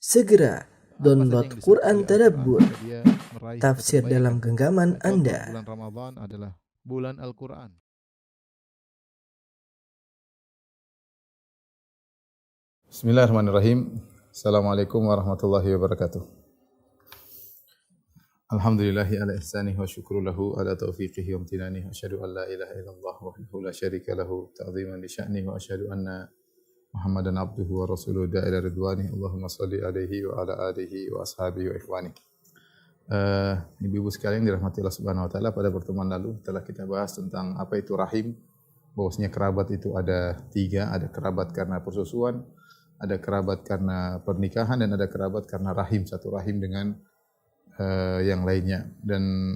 Segera download yang Quran disebut Tadabbur, Al-Quran, dia meraih tafsir kebaikan. dalam genggaman Kita tahu Anda. bahwa bulan Ramadan adalah bulan Al-Quran. Bismillahirrahmanirrahim. Assalamualaikum warahmatullahi wabarakatuh. Alhamdulillahi ala ihsanih wa syukru lahu ala taufiqihi wa amtinanih. Asyhadu an la ilaha illallah wahdahu la syarika lahu ta'ziman li sya'nih wa asyhadu anna Muhammadan abduhu wa rasuluhu da'ila ridwanih. Allahumma salli alaihi wa ala alihi wa ashabihi wa ikhwanih. Ibu-ibu sekalian dirahmati Allah Subhanahu wa taala, pada pertemuan lalu telah kita bahas tentang apa itu rahim. Bahwasanya kerabat itu ada tiga, ada kerabat karena persusuan, ada kerabat karena pernikahan, dan ada kerabat karena rahim, satu rahim dengan yang lainnya. Dan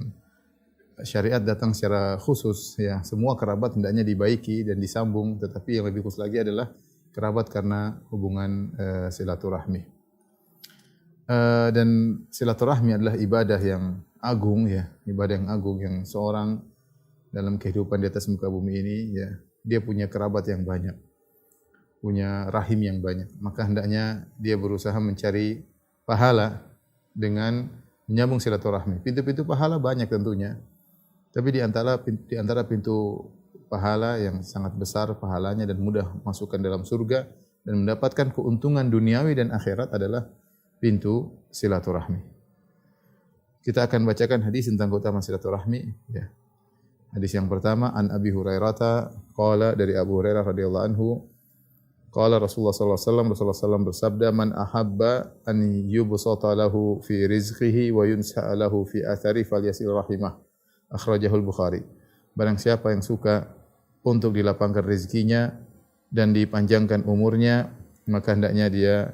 syariat datang secara khusus, ya, semua kerabat hendaknya dibaiki dan disambung, tetapi yang lebih khusus lagi adalah kerabat karena hubungan silaturahmi. Dan silaturahmi adalah ibadah yang agung, ya, ibadah yang agung yang seorang dalam kehidupan di atas muka bumi ini, ya, dia punya kerabat yang banyak, punya rahim yang banyak, maka hendaknya dia berusaha mencari pahala dengan menyambung silaturahmi. Pintu-pintu pahala banyak tentunya, tapi di antara pintu pahala yang sangat besar pahalanya dan mudah masukkan dalam surga dan mendapatkan keuntungan duniawi dan akhirat adalah pintu silaturahmi. Kita akan bacakan hadis tentang keutamaan silaturahmi, ya. Hadis yang pertama, an Abi Hurairah qala, dari Abu Hurairah radhiyallahu anhu, qala Rasulullah sallallahu alaihi wasallam, Rasulullah sallallahu bersabda, man ahabba an yubsata lahu fi rizqihi wa yunsa'a lahu fi athari falyasil rahimah. Akhrajahul Bukhari. Barang siapa yang suka untuk dilapangkan rezekinya dan dipanjangkan umurnya, maka hendaknya dia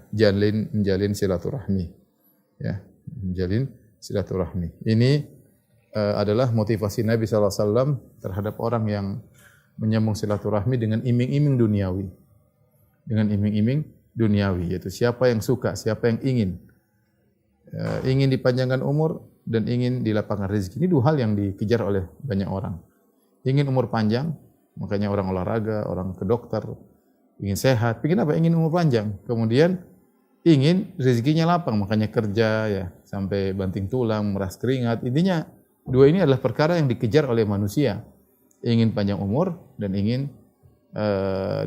menjalin silaturahmi, ya, menjalin silaturahmi. Ini adalah motivasi Nabi sallallahu alaihi wasallam terhadap orang yang menyambung silaturahmi dengan iming-iming duniawi. Dengan iming-iming duniawi, yaitu siapa yang suka, siapa yang ingin dipanjangkan umur dan ingin dilapangkan rezeki. Ini dua hal yang dikejar oleh banyak orang. Ingin umur panjang, makanya orang olahraga, orang ke dokter, ingin sehat. Ingin apa? Ingin umur panjang. Kemudian ingin rezekinya lapang, makanya kerja, ya, sampai banting tulang, meras keringat. Intinya dua ini adalah perkara yang dikejar oleh manusia. Ingin panjang umur dan ingin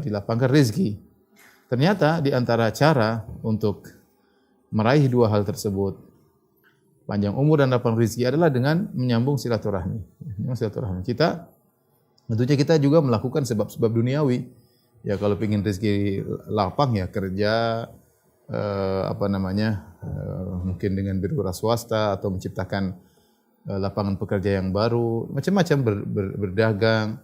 dilapangkan rezeki. Ternyata di antara cara untuk meraih dua hal tersebut, panjang umur dan lapang rezeki, adalah dengan menyambung silaturahmi. Tentunya kita juga melakukan sebab-sebab duniawi. Ya, kalau ingin rezeki lapang, ya kerja, mungkin dengan berwira swasta atau menciptakan lapangan pekerja yang baru, macam-macam, berdagang.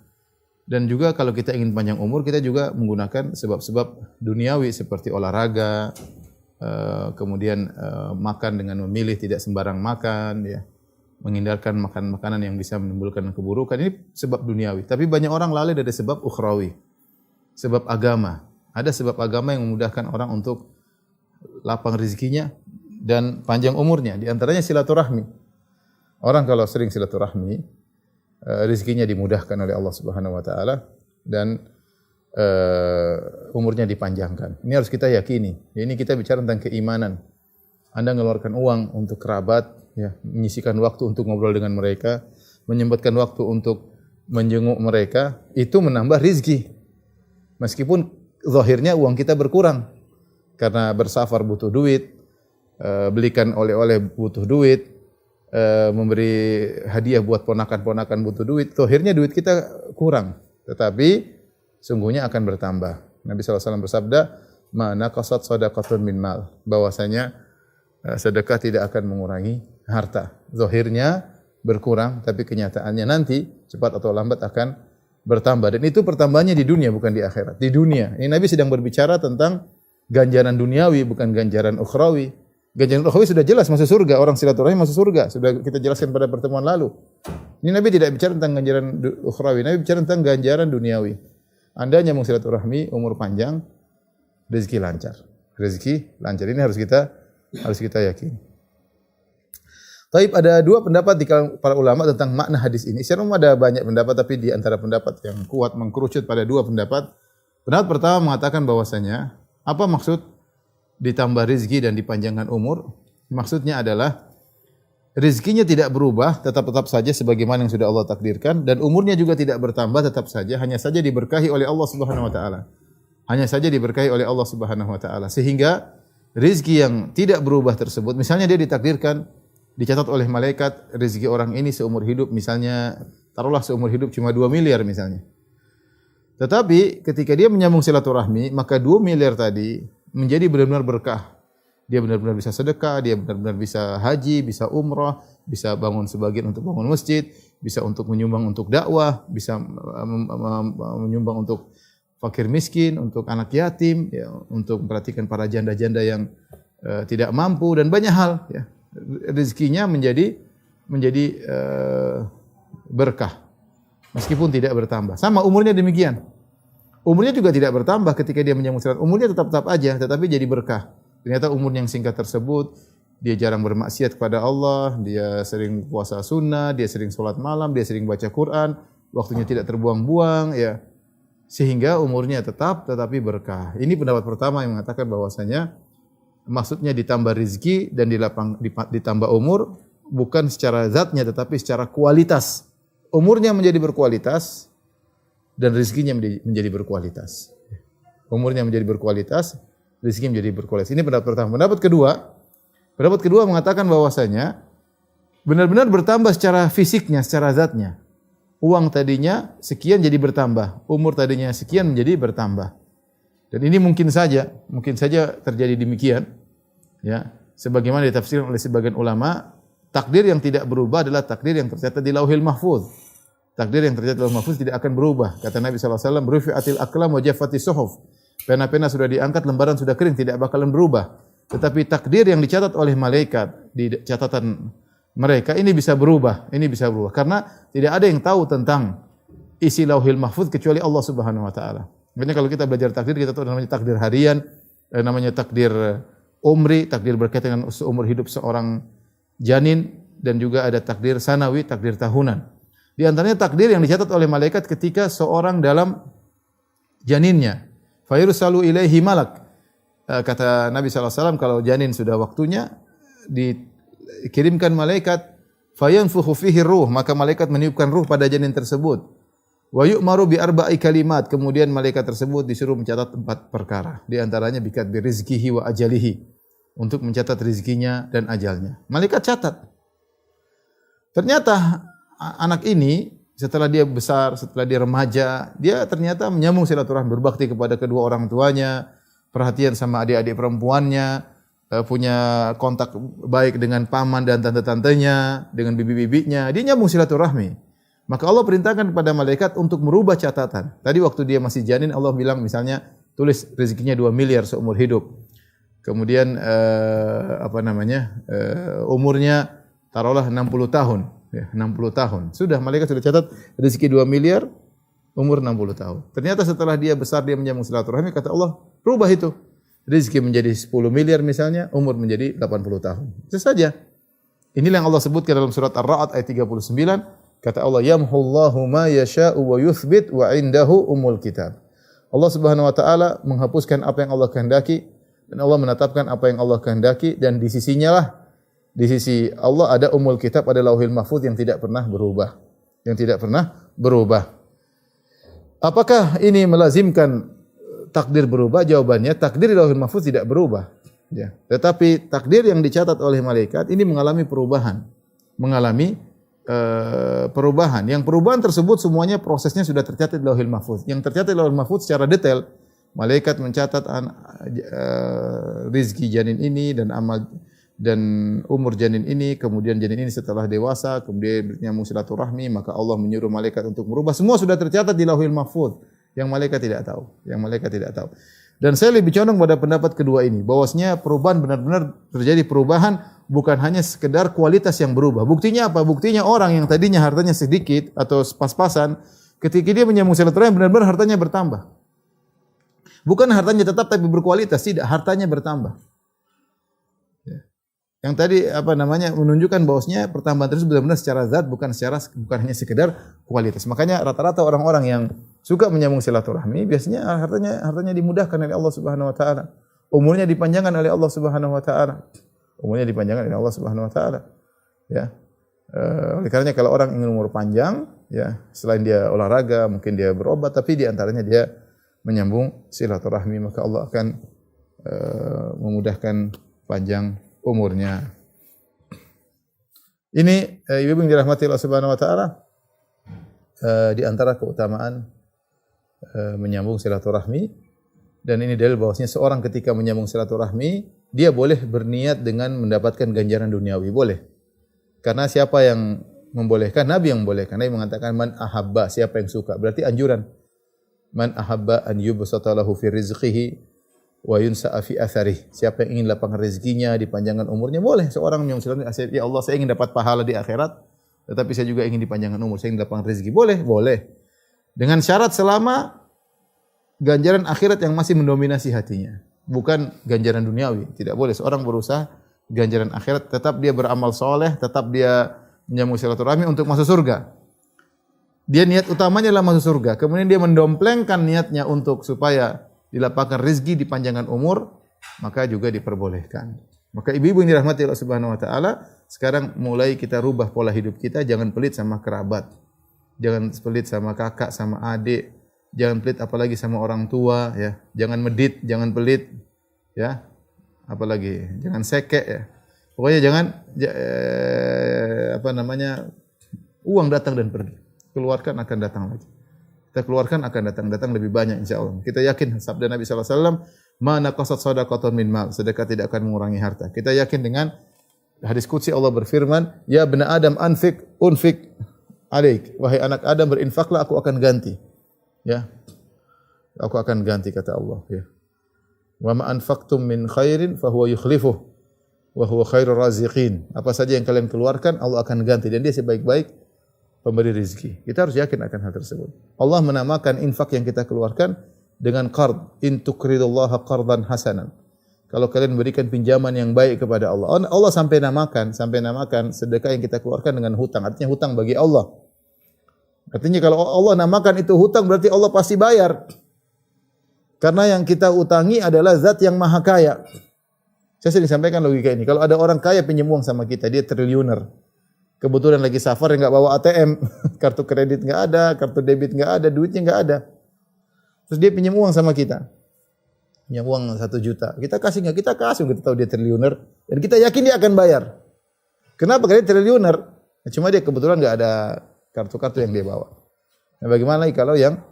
Dan juga kalau kita ingin panjang umur, kita juga menggunakan sebab-sebab duniawi seperti olahraga, kemudian makan dengan memilih, tidak sembarang makan, ya, menghindarkan makan makanan yang bisa menimbulkan keburukan. Ini sebab duniawi. Tapi banyak orang lalai dari sebab ukhrawi, sebab agama. Ada sebab agama yang memudahkan orang untuk lapang rezekinya dan panjang umurnya. Di antaranya silaturahmi. Orang kalau sering silaturahmi, rezekinya dimudahkan oleh Allah Subhanahu wa taala dan umurnya dipanjangkan. Ini harus kita yakini. Ini kita bicara tentang keimanan. Anda mengeluarkan uang untuk kerabat, ya, menyisihkan waktu untuk ngobrol dengan mereka, menyempatkan waktu untuk menjenguk mereka, itu menambah rezeki. Meskipun zahirnya uang kita berkurang karena bersafar butuh duit, belikan oleh-oleh butuh duit, memberi hadiah buat ponakan-ponakan butuh duit, akhirnya duit kita kurang, tetapi sungguhnya akan bertambah. Nabi SAW bersabda, ma naqasat shadaqatun min mal, bahwasanya sedekah tidak akan mengurangi harta. Zahirnya berkurang, tapi kenyataannya nanti cepat atau lambat akan bertambah, dan itu pertambahannya di dunia, bukan di akhirat. Di dunia. Ini Nabi sedang berbicara tentang ganjaran duniawi, bukan ganjaran ukhrawi. Ganjaran ukhrawi sudah jelas masuk surga, orang silaturahmi masuk surga. Sudah kita jelaskan pada pertemuan lalu. Ini Nabi tidak bicara tentang ganjaran ukhrawi, Nabi bicara tentang ganjaran duniawi. Anda nyambung silaturahmi, umur panjang, rezeki lancar. Rezeki lancar. Ini harus kita yakini. Taib, ada dua pendapat di kalangan para ulama tentang makna hadis ini. Secara umum ada banyak pendapat, tapi di antara pendapat yang kuat mengkerucut pada dua pendapat. Pendapat pertama mengatakan bahwasanya apa maksud ditambah rizki dan dipanjangkan umur, maksudnya adalah rizkinya tidak berubah, tetap saja sebagaimana yang sudah Allah takdirkan, dan umurnya juga tidak bertambah, tetap saja, hanya saja diberkahi oleh Allah Subhanahu wa taala. Hanya saja diberkahi oleh Allah Subhanahu wa taala. Sehingga rizki yang tidak berubah tersebut, misalnya dia ditakdirkan, dicatat oleh malaikat rizki orang ini seumur hidup, misalnya taruhlah seumur hidup cuma 2 miliar misalnya. Tetapi ketika dia menyambung silaturahmi, maka 2 miliar tadi menjadi benar-benar berkah. Dia benar-benar bisa sedekah, dia benar-benar bisa haji, bisa umrah, bisa bangun sebagian untuk bangun masjid, bisa untuk menyumbang untuk dakwah, bisa menyumbang untuk fakir miskin, untuk anak yatim, ya, untuk memperhatikan para janda-janda yang tidak mampu dan banyak hal. Ya. Rezekinya menjadi berkah, meskipun tidak bertambah. Sama umurnya demikian. Umurnya juga tidak bertambah ketika dia menyambung silaturahmi. Umurnya tetap aja, tetapi jadi berkah. Ternyata umur yang singkat tersebut, dia jarang bermaksiat kepada Allah, dia sering puasa sunnah, dia sering sholat malam, dia sering baca Quran, waktunya tidak terbuang-buang, ya. Sehingga umurnya tetapi berkah. Ini pendapat pertama yang mengatakan bahwasanya maksudnya ditambah rizki dan ditambah umur, bukan secara zatnya tetapi secara kualitas. Umurnya menjadi berkualitas dan rizkinya menjadi berkualitas. Umurnya menjadi berkualitas, rizki menjadi berkualitas. Ini pendapat pertama. Pendapat kedua mengatakan bahwasanya benar-benar bertambah secara fisiknya, secara zatnya. Uang tadinya sekian jadi bertambah, umur tadinya sekian menjadi bertambah. Dan ini mungkin saja terjadi demikian. Ya, sebagaimana ditafsirkan oleh sebagian ulama, takdir yang tidak berubah adalah takdir yang tercatat di Lauhil Mahfuz. Takdir yang tercatat di Lauhil Mahfuz tidak akan berubah. Kata Nabi sallallahu alaihi wasallam, "Rufi'atil aqlam wa jaffatis suhuf." Pena-pena sudah diangkat, lembaran sudah kering, tidak bakalan berubah. Tetapi takdir yang dicatat oleh malaikat di catatan mereka ini bisa berubah, karena tidak ada yang tahu tentang isi Lauhil Mahfuz kecuali Allah Subhanahu wa taala. Makanya kalau kita belajar takdir, kita tahu namanya takdir harian, namanya takdir umri, takdir berkaitan dengan umur hidup seorang janin, dan juga ada takdir sanawi, takdir tahunan. Di antaranya takdir yang dicatat oleh malaikat ketika seorang dalam janinnya. Fayursalu ilaihi malak. Kata Nabi sallallahu alaihi wasallam, kalau janin sudah waktunya dikirimkan malaikat, fayanfukhu fihi ruh, maka malaikat meniupkan ruh pada janin tersebut. Wa yu'maru bi arba'i kalimat, kemudian malaikat tersebut disuruh mencatat 4 perkara. Di antaranya bikatbi rizqihi wa ajalihi, untuk mencatat rizkinya dan ajalnya. Malaikat catat. Ternyata anak ini setelah dia besar, setelah dia remaja, dia ternyata menyambung silaturahmi, berbakti kepada kedua orang tuanya, perhatian sama adik-adik perempuannya, punya kontak baik dengan paman dan tante-tantenya, dengan bibi-bibinya, dia nyambung silaturahmi. Maka Allah perintahkan kepada malaikat untuk merubah catatan. Tadi waktu dia masih janin, Allah bilang misalnya tulis rezekinya 2 miliar seumur hidup. Kemudian umurnya taruhlah 60 tahun, ya, 60 tahun. Sudah malaikat sudah catat rezeki 2 miliar, umur 60 tahun. Ternyata setelah dia besar, dia menyambung silaturahmi, kata Allah, rubah itu. Rezeki menjadi 10 miliar misalnya, umur menjadi 80 tahun. Itu saja. Inilah yang Allah sebutkan dalam surat Ar-Ra'd ayat 39. Kata Allah, yamhullahu ma yasha'u wa yuthbit wa indahu umul kitab. Allah Subhanahu wa taala menghapuskan apa yang Allah kehendaki dan Allah menetapkan apa yang Allah kehendaki, dan di sisinya lah, di sisi Allah ada umul kitab, ada Lauhil Mahfuz yang tidak pernah berubah. Yang tidak pernah berubah. Apakah ini melazimkan takdir berubah? Jawabannya, takdir di Lauhil Mahfuz tidak berubah. Ya. Tetapi takdir yang dicatat oleh malaikat ini mengalami perubahan. Perubahan. Yang perubahan tersebut semuanya prosesnya sudah tercatat di Lauhil Mahfuz. Yang tercatat di Lauhil Mahfuz secara detail, malaikat mencatat rizki janin ini dan amal dan umur janin ini, kemudian janin ini setelah dewasa, kemudian nyambung silaturahmi, maka Allah menyuruh malaikat untuk merubah. Semua sudah tercatat di Lauhil Mahfuz. Yang malaikat tidak tahu. Dan saya lebih condong pada pendapat kedua ini, bahwasanya perubahan benar-benar terjadi perubahan, bukan hanya sekedar kualitas yang berubah. Buktinya apa? Buktinya orang yang tadinya hartanya sedikit atau pas-pasan, ketika dia menyambung silaturahmi benar-benar hartanya bertambah. Bukan hartanya tetap tapi berkualitas, tidak, hartanya bertambah. Yang tadi menunjukkan bahwasanya pertambahan tersebut benar-benar secara zat, bukan hanya sekedar kualitas. Makanya rata-rata orang-orang yang suka menyambung silaturahmi biasanya hartanya dimudahkan oleh Allah Subhanahu wa taala. umurnya dipanjangkan oleh Allah Subhanahu wa taala. Umurnya dipanjangkan oleh Allah Subhanahu wa taala. Ya. Oleh karenanya kalau orang ingin umur panjang, ya, selain dia olahraga, mungkin dia berobat, tapi di antaranya dia menyambung silaturahmi, maka Allah akan memudahkan panjang umurnya. Ini ibu yang dirahmati Allah Subhanahu wa taala, di antara keutamaan menyambung silaturahmi, dan ini dalil bahwasanya seorang ketika menyambung silaturahmi dia boleh berniat dengan mendapatkan ganjaran duniawi, boleh. Karena siapa yang membolehkan? Nabi yang membolehkan. Nabi mengatakan man ahabba, siapa yang suka. Berarti anjuran. Man ahabba an yubsata lahu fi rizqihi wa yunsa'a fi atharih. Siapa yang ingin lapangkan rezekinya, dipanjangkan umurnya, boleh seorang menyambung silaturahmi. Ya Allah, saya ingin dapat pahala di akhirat, tetapi saya juga ingin dipanjangkan umur, saya ingin lapangkan rezeki. Boleh, boleh. Dengan syarat selama ganjaran akhirat yang masih mendominasi hatinya, bukan ganjaran duniawi. Tidak boleh seorang berusaha ganjaran akhirat, tetap dia beramal soleh, tetap dia menyambung silaturahmi untuk masuk surga. Dia niat utamanya adalah masuk surga. Kemudian dia mendomplengkan niatnya untuk supaya dilapangkan rezeki, dipanjangkan umur, maka juga diperbolehkan. Maka ibu-ibu yang dirahmati Allah Subhanahu wa taala, sekarang mulai kita rubah pola hidup kita, jangan pelit sama kerabat. Jangan pelit sama kakak, sama adik, jangan pelit apalagi sama orang tua, ya. Jangan medit, jangan pelit, ya. Apalagi jangan sekek, ya. Pokoknya jangan uang datang dan pergi. Keluarkan akan datang lagi. Kita keluarkan akan datang lebih banyak insyaallah. Kita yakin sabda Nabi sallallahu alaihi wasallam, "Ma naqasat shadaqatun min mal." Sedekah tidak akan mengurangi harta. Kita yakin dengan hadis qudsi Allah berfirman, "Ya bani Adam unfik alaik." Wahai anak Adam, berinfaklah, aku akan ganti. Ya. Aku akan ganti, kata Allah, ya. Wa ma anfaqtum min khairin fa huwa yukhlifuh wa huwa khairur raziqin. Apa saja yang kalian keluarkan, Allah akan ganti, dan dia sebaik-baik pemberi rezeki. Kita harus yakin akan hal tersebut. Allah menamakan infak yang kita keluarkan dengan qard, in tuqridullaha qardan hasanan. Kalau kalian berikan pinjaman yang baik kepada Allah. Allah sampai namakan sedekah yang kita keluarkan dengan hutang. Artinya hutang bagi Allah. Artinya kalau Allah namakan itu hutang, berarti Allah pasti bayar. Karena yang kita utangi adalah zat yang maha kaya. Saya sering sampaikan logika ini. Kalau ada orang kaya pinjam uang sama kita, dia triliuner. Kebetulan lagi safar, nggak bawa ATM, kartu kredit nggak ada, kartu debit nggak ada, duitnya nggak ada. Terus dia pinjam uang sama kita, pinjam uang 1 juta. Kita kasih nggak? Kita kasih. Kita tahu dia triliuner dan kita yakin dia akan bayar. Kenapa? Karena dia triliuner. Cuma dia kebetulan nggak ada kartu-kartu yang dia bawa. Nah, bagaimana kalau yang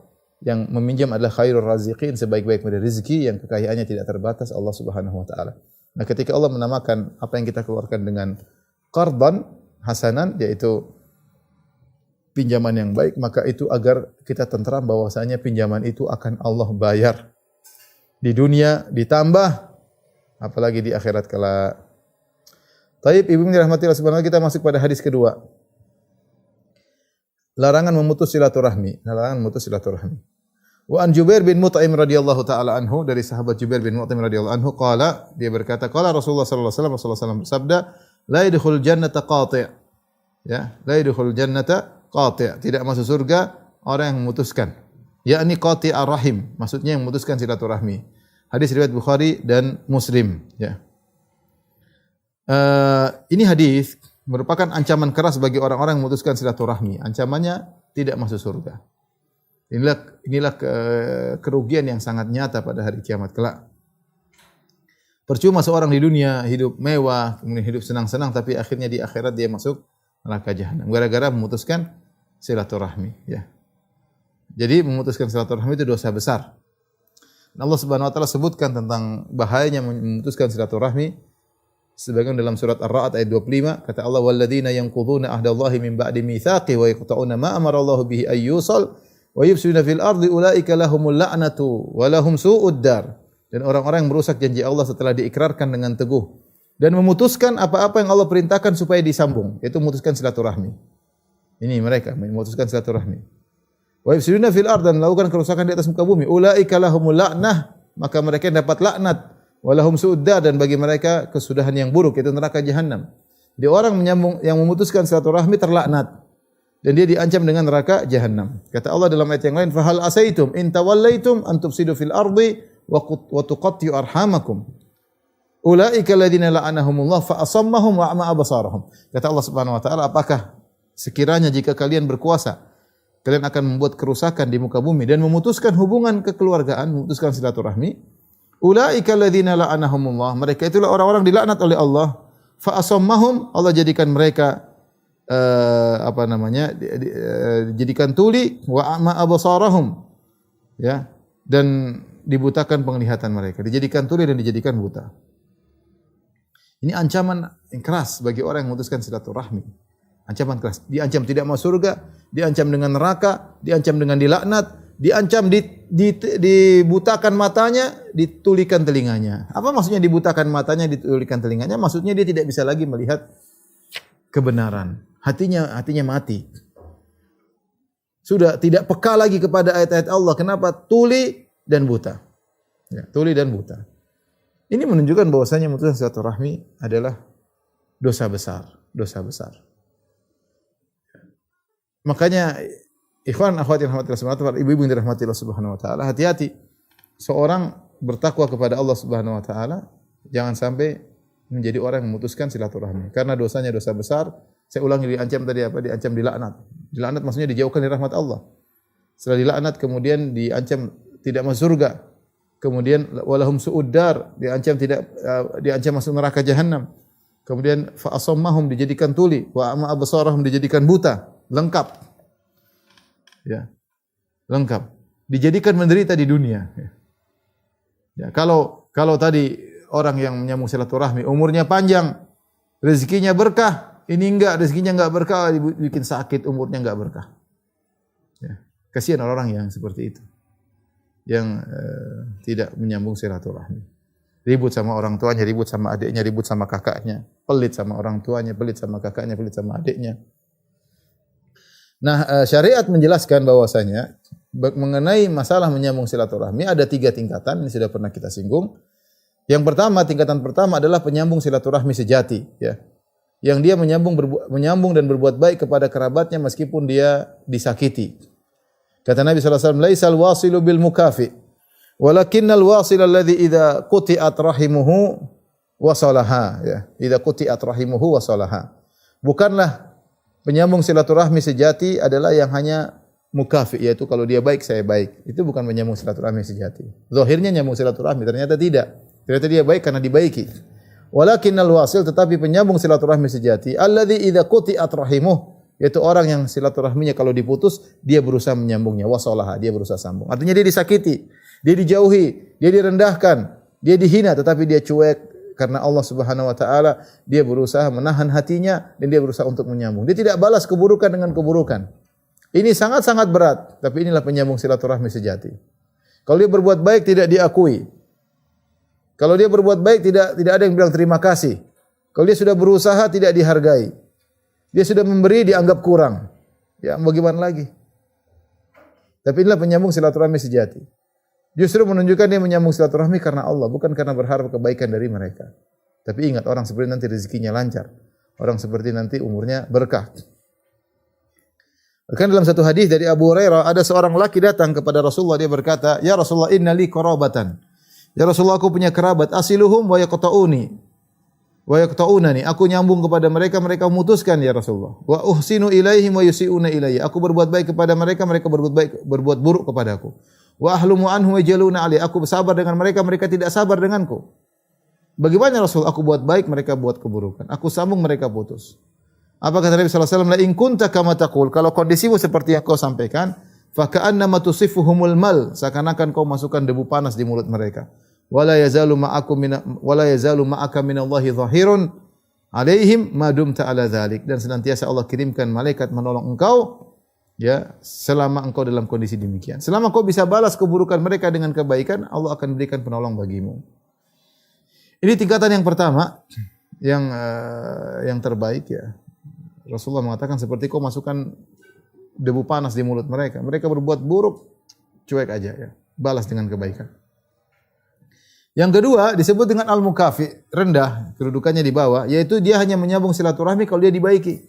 meminjam adalah khairur raziqin, sebaik-baik dari rezeki yang kekayaannya tidak terbatas, Allah Subhanahu wa taala. Nah, ketika Allah menamakan apa yang kita keluarkan dengan qardan hasanan, yaitu pinjaman yang baik, maka itu agar kita tentram bahwasanya pinjaman itu akan Allah bayar di dunia, ditambah apalagi di akhirat kala. Taib, ibu yang dirahmati Allah Subhanahu wa taala, kita masuk pada hadis kedua. Larangan memutus silaturahmi, Wa an Jubair bin Mut'im radhiyallahu taala anhu, dari sahabat Jubair bin Mut'im radhiyallahu anhu, qala, dia berkata, qala Rasulullah sallallahu alaihi wasallam bersabda, la yadkhul jannata qati'. Ya, la yadkhul jannata qati', tidak masuk surga orang yang memutuskan. Yakni qati'ar rahim, maksudnya yang memutuskan silaturahmi. Hadis riwayat Bukhari dan Muslim, ya. Ini hadis merupakan ancaman keras bagi orang-orang yang memutuskan silaturahmi. Ancamannya tidak masuk surga. Inilah kerugian yang sangat nyata pada hari kiamat kelak. Percuma seorang di dunia hidup mewah, kemudian hidup senang-senang, tapi akhirnya di akhirat dia masuk neraka jahanam gara-gara memutuskan silaturahmi, ya. Jadi memutuskan silaturahmi itu dosa besar. Allah Subhanahu wa taala sebutkan tentang bahayanya memutuskan silaturahmi sebagian dalam surat Ar-Ra'd ayat 25, kata Allah, walladzina yanquduna ahdallahi min ba'di mitsaqi wa yaqta'una ma amara Allah bihi ay yusal wa yufsiduna fil ardi ulaika lahumul la'natu wa lahum su'ud dar. Dan orang-orang yang merusak janji Allah setelah diikrarkan dengan teguh dan memutuskan apa-apa yang Allah perintahkan supaya disambung, yaitu memutuskan silaturahmi. Ini mereka memutuskan silaturahmi. Wa yufsiduna fil ardi, dan melakukan kerusakan di atas muka bumi. Ulaika lahumul la'nah, maka mereka dapat laknat. Walahum su'udda, dan bagi mereka kesudahan yang buruk, yaitu neraka jahanam. Jadi orang yang memutuskan silaturahmi terlaknat dan dia diancam dengan neraka jahanam. Kata Allah dalam ayat yang lain, fahal asaitum in tawallaitum an tufsidu fil ardi wa tuqatti'u arhamakum. Ulaika alladziina la'anahumullah fa asammahum wa a'ma absarahum. Kata Allah Subhanahu wa taala, apakah sekiranya jika kalian berkuasa, kalian akan membuat kerusakan di muka bumi dan memutuskan hubungan kekeluargaan, memutuskan silaturahmi. Ulaika alladziina la'anahumullah. Mereka itulah orang-orang dilaknat oleh Allah. Fa asammahum, Allah jadikan mereka dijadikan tuli, wa a'ma absarahum, ya, dan dibutakan penglihatan mereka, dijadikan tuli dan dijadikan buta. Ini ancaman yang keras bagi orang yang memutuskan silaturahmi. Ancaman keras. Diancam tidak masuk surga, diancam dengan neraka, diancam dengan dilaknat, diancam dibutakan matanya, ditulikan telinganya. Apa maksudnya dibutakan matanya, ditulikan telinganya? Maksudnya dia tidak bisa lagi melihat kebenaran. Hatinya mati. Sudah tidak peka lagi kepada ayat-ayat Allah. Kenapa? Tuli dan buta. Ya, tuli dan buta. Ini menunjukkan bahwasanya memutuskan silaturahmi adalah dosa besar, dosa besar. Makanya ikhwan akhwat yang dirahmati Allah Subhanahu wa taala, ibu-ibu yang dirahmati Allah Subhanahu wa taala, hati-hati seorang bertakwa kepada Allah Subhanahu wa taala, jangan sampai menjadi orang yang memutuskan silaturahmi karena dosanya dosa besar. Saya ulangi, diancam tadi apa? Diancam dilaknat. Dilaknat maksudnya dijauhkan dari rahmat Allah. Setelah dilaknat kemudian diancam tidak masuk surga. Kemudian walahum su'uddar, diancam masuk neraka jahanam. Kemudian fa asammahum, dijadikan tuli, wa ama absarahum, dijadikan buta, lengkap. Ya. Lengkap. Dijadikan menderita di dunia. Ya, kalau tadi orang yang menyambung silaturahmi umurnya panjang, rezekinya berkah, ini enggak, rezekinya enggak berkah, bikin sakit, umurnya enggak berkah. Ya. Kasihan orang yang seperti itu. Yang tidak menyambung silaturahmi. Ribut sama orang tuanya, ribut sama adiknya, ribut sama kakaknya, pelit sama orang tuanya, pelit sama kakaknya, pelit sama adiknya. Nah, syariat menjelaskan bahwasanya mengenai masalah menyambung silaturahmi ada 3 tingkatan, ini sudah pernah kita singgung. Yang pertama, tingkatan pertama adalah penyambung silaturahmi sejati, ya. Yang dia menyambung dan berbuat baik kepada kerabatnya meskipun dia disakiti. Kata Nabi sallallahu alaihi wasallam, "Laisal wasilu bil mukafi, walakinnal wasil alladhi idza quti'at rahimuhu wasalaha." Ya, idza quti'at rahimuhu wasalaha. Bukanlah penyambung silaturahmi sejati adalah yang hanya mukafi, yaitu kalau dia baik saya baik. Itu bukan penyambung silaturahmi sejati. Zahirnya nyambung silaturahmi, ternyata tidak. Ternyata dia baik karena dibaiki. Walakinnal wasil, tetapi penyambung silaturahmi sejati alladzi idza quti'at rahimuhu, yaitu orang yang silaturahminya kalau diputus, dia berusaha menyambungnya. Wasalaha, dia berusaha sambung. Artinya dia disakiti, dia dijauhi, dia direndahkan, dia dihina, tetapi dia cuek karena Allah Subhanahu wa taala, dia berusaha menahan hatinya dan dia berusaha untuk menyambung. Dia tidak balas keburukan dengan keburukan. Ini sangat-sangat berat, tapi inilah penyambung silaturahmi sejati. Kalau dia berbuat baik tidak diakui. Kalau dia berbuat baik tidak ada yang bilang terima kasih. Kalau dia sudah berusaha tidak dihargai. Dia sudah memberi dianggap kurang. Ya, bagaimana lagi? Tapi inilah penyambung silaturahmi sejati. Justru menunjukkan dia menyambung silaturahmi karena Allah, bukan karena berharap kebaikan dari mereka. Tapi ingat, orang seperti nanti rezekinya lancar. Orang seperti nanti umurnya berkah. Bahkan dalam satu hadis dari Abu Hurairah, ada seorang laki datang kepada Rasulullah, dia berkata, "Ya Rasulullah, inna li qarabatan." Ya Rasulullah, aku punya kerabat, asiluhum wa yaqta'uni. Wa yaqta'unani, aku nyambung kepada mereka, mereka memutuskan ya Rasulullah. Wa uhsinu ilaihim wa yusi'una ilayya, aku berbuat baik kepada mereka, mereka berbuat buruk kepadaku. Wa ahlumu anhum wa jaluna ali, aku bersabar dengan mereka, mereka tidak sabar denganku. Bagaimana Rasul? Aku buat baik, mereka buat keburukan. Aku sambung, mereka putus. Apa kata Nabi sallallahu alaihi wasallam? La in kunta kama taqul, kalau kondisimu seperti yang kau sampaikan, fa ka'annama tusifuhumul mal, seakan-akan kau masukkan debu panas di mulut mereka. Wala yazalu ma'aka minallahi dhahirun alaihim ma dumta ala dzalik, dan senantiasa Allah kirimkan malaikat menolong engkau ya selama engkau dalam kondisi demikian. Selama kau bisa balas keburukan mereka dengan kebaikan, Allah akan berikan penolong bagimu. Ini tingkatan yang pertama yang terbaik ya. Rasulullah mengatakan seperti kau masukkan debu panas di mulut mereka. Mereka berbuat buruk, cuek aja ya. Balas dengan kebaikan. Yang kedua disebut dengan al-mukafi, rendah, kedudukannya di bawah, yaitu dia hanya menyambung silaturahmi kalau dia dibaiki.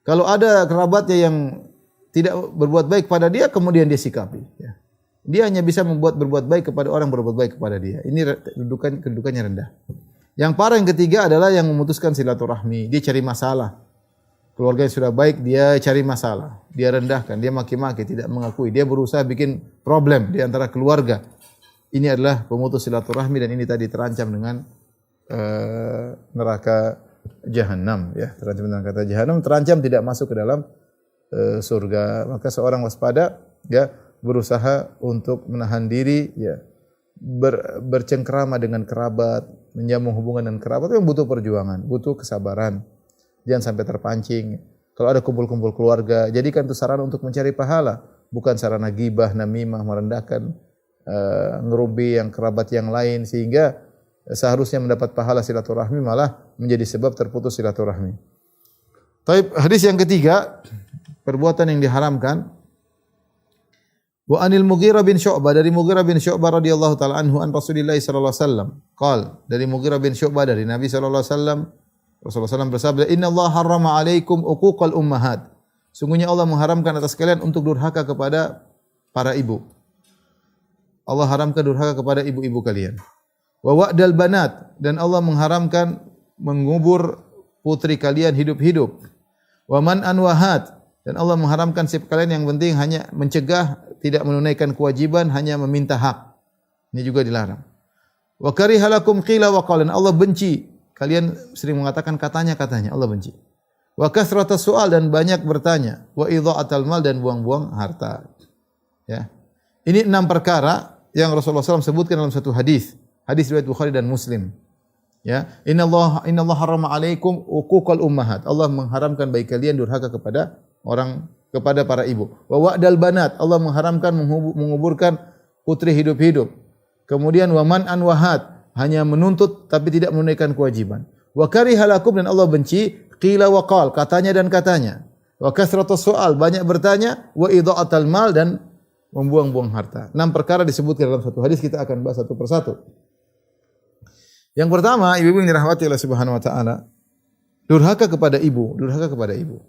Kalau ada kerabatnya yang tidak berbuat baik pada dia, kemudian dia sikapi. Ya. Dia hanya bisa berbuat baik kepada orang berbuat baik kepada dia. Ini kedudukannya rendah. Yang parah yang ketiga adalah yang memutuskan silaturahmi. Dia cari masalah. Keluarga sudah baik, dia cari masalah. Dia rendahkan, dia maki-maki, tidak mengakui. Dia berusaha bikin problem di antara keluarga. Ini adalah pemutus silaturahmi dan ini tadi terancam dengan neraka jahanam. Ya, terancam dengan neraka jahanam, terancam tidak masuk ke dalam surga. Maka seorang waspada, ya, berusaha untuk menahan diri, ya, bercengkrama dengan kerabat, menyambung hubungan dengan kerabat itu butuh perjuangan, butuh kesabaran. Jangan sampai terpancing. Kalau ada kumpul-kumpul keluarga, jadikan itu sarana untuk mencari pahala, bukan sarana gibah, namimah, merendahkan, ngerumpi yang kerabat yang lain, sehingga seharusnya mendapat pahala silaturahmi malah menjadi sebab terputus silaturahmi. Taib, hadis yang ketiga, perbuatan yang diharamkan. Wa anil Mughirah bin Syu'bah, dari Mughirah bin Syu'bah radhiyallahu taala anhu an Rasulillah sallallahu alaihi wasallam. Qal, dari Mughirah bin Syu'bah dari Nabi sallallahu alaihi wasallam, Rasulullah SAW bersabda, "Inna Allah harrama 'alaikum uquqal ummahat." Sungguhnya Allah mengharamkan atas kalian untuk durhaka kepada para ibu. Allah haramkan durhaka kepada ibu-ibu kalian. Wa wa'dal banat, dan Allah mengharamkan mengubur putri kalian hidup-hidup. Wa man'an wahat, dan Allah mengharamkan setiap kalian yang penting hanya mencegah, tidak menunaikan kewajiban, hanya meminta hak. Ini juga dilarang. Wa karihalakum qila wa qalan, Allah benci kalian sering mengatakan katanya-katanya, Allah benci. Wa kasratas su'al, dan banyak bertanya. Wa idha'atal mal, dan buang-buang harta. Ya. Ini 6 perkara yang Rasulullah SAW sebutkan dalam satu hadis. Hadis riwayat Bukhari dan Muslim. Ya, Inna Allah harrama 'alaikum uquqal ummahat. Allah mengharamkan bagi kalian durhaka kepada para ibu. Wa wa'dal banat, Allah mengharamkan menguburkan putri hidup-hidup. Kemudian wa man'an wahat, hanya menuntut tapi tidak menunaikan kewajiban. Wa karihalakum, dan Allah benci qila wa qal, katanya dan katanya. Wa kasratus su'al, banyak bertanya. Wa idha'atal mal, dan membuang-buang harta. 6 perkara disebutkan dalam satu hadis, kita akan bahas satu persatu. Yang pertama, ibu-ibu yang dirahmati Allah Subhanahu wa taala, durhaka kepada ibu, durhaka kepada ibu.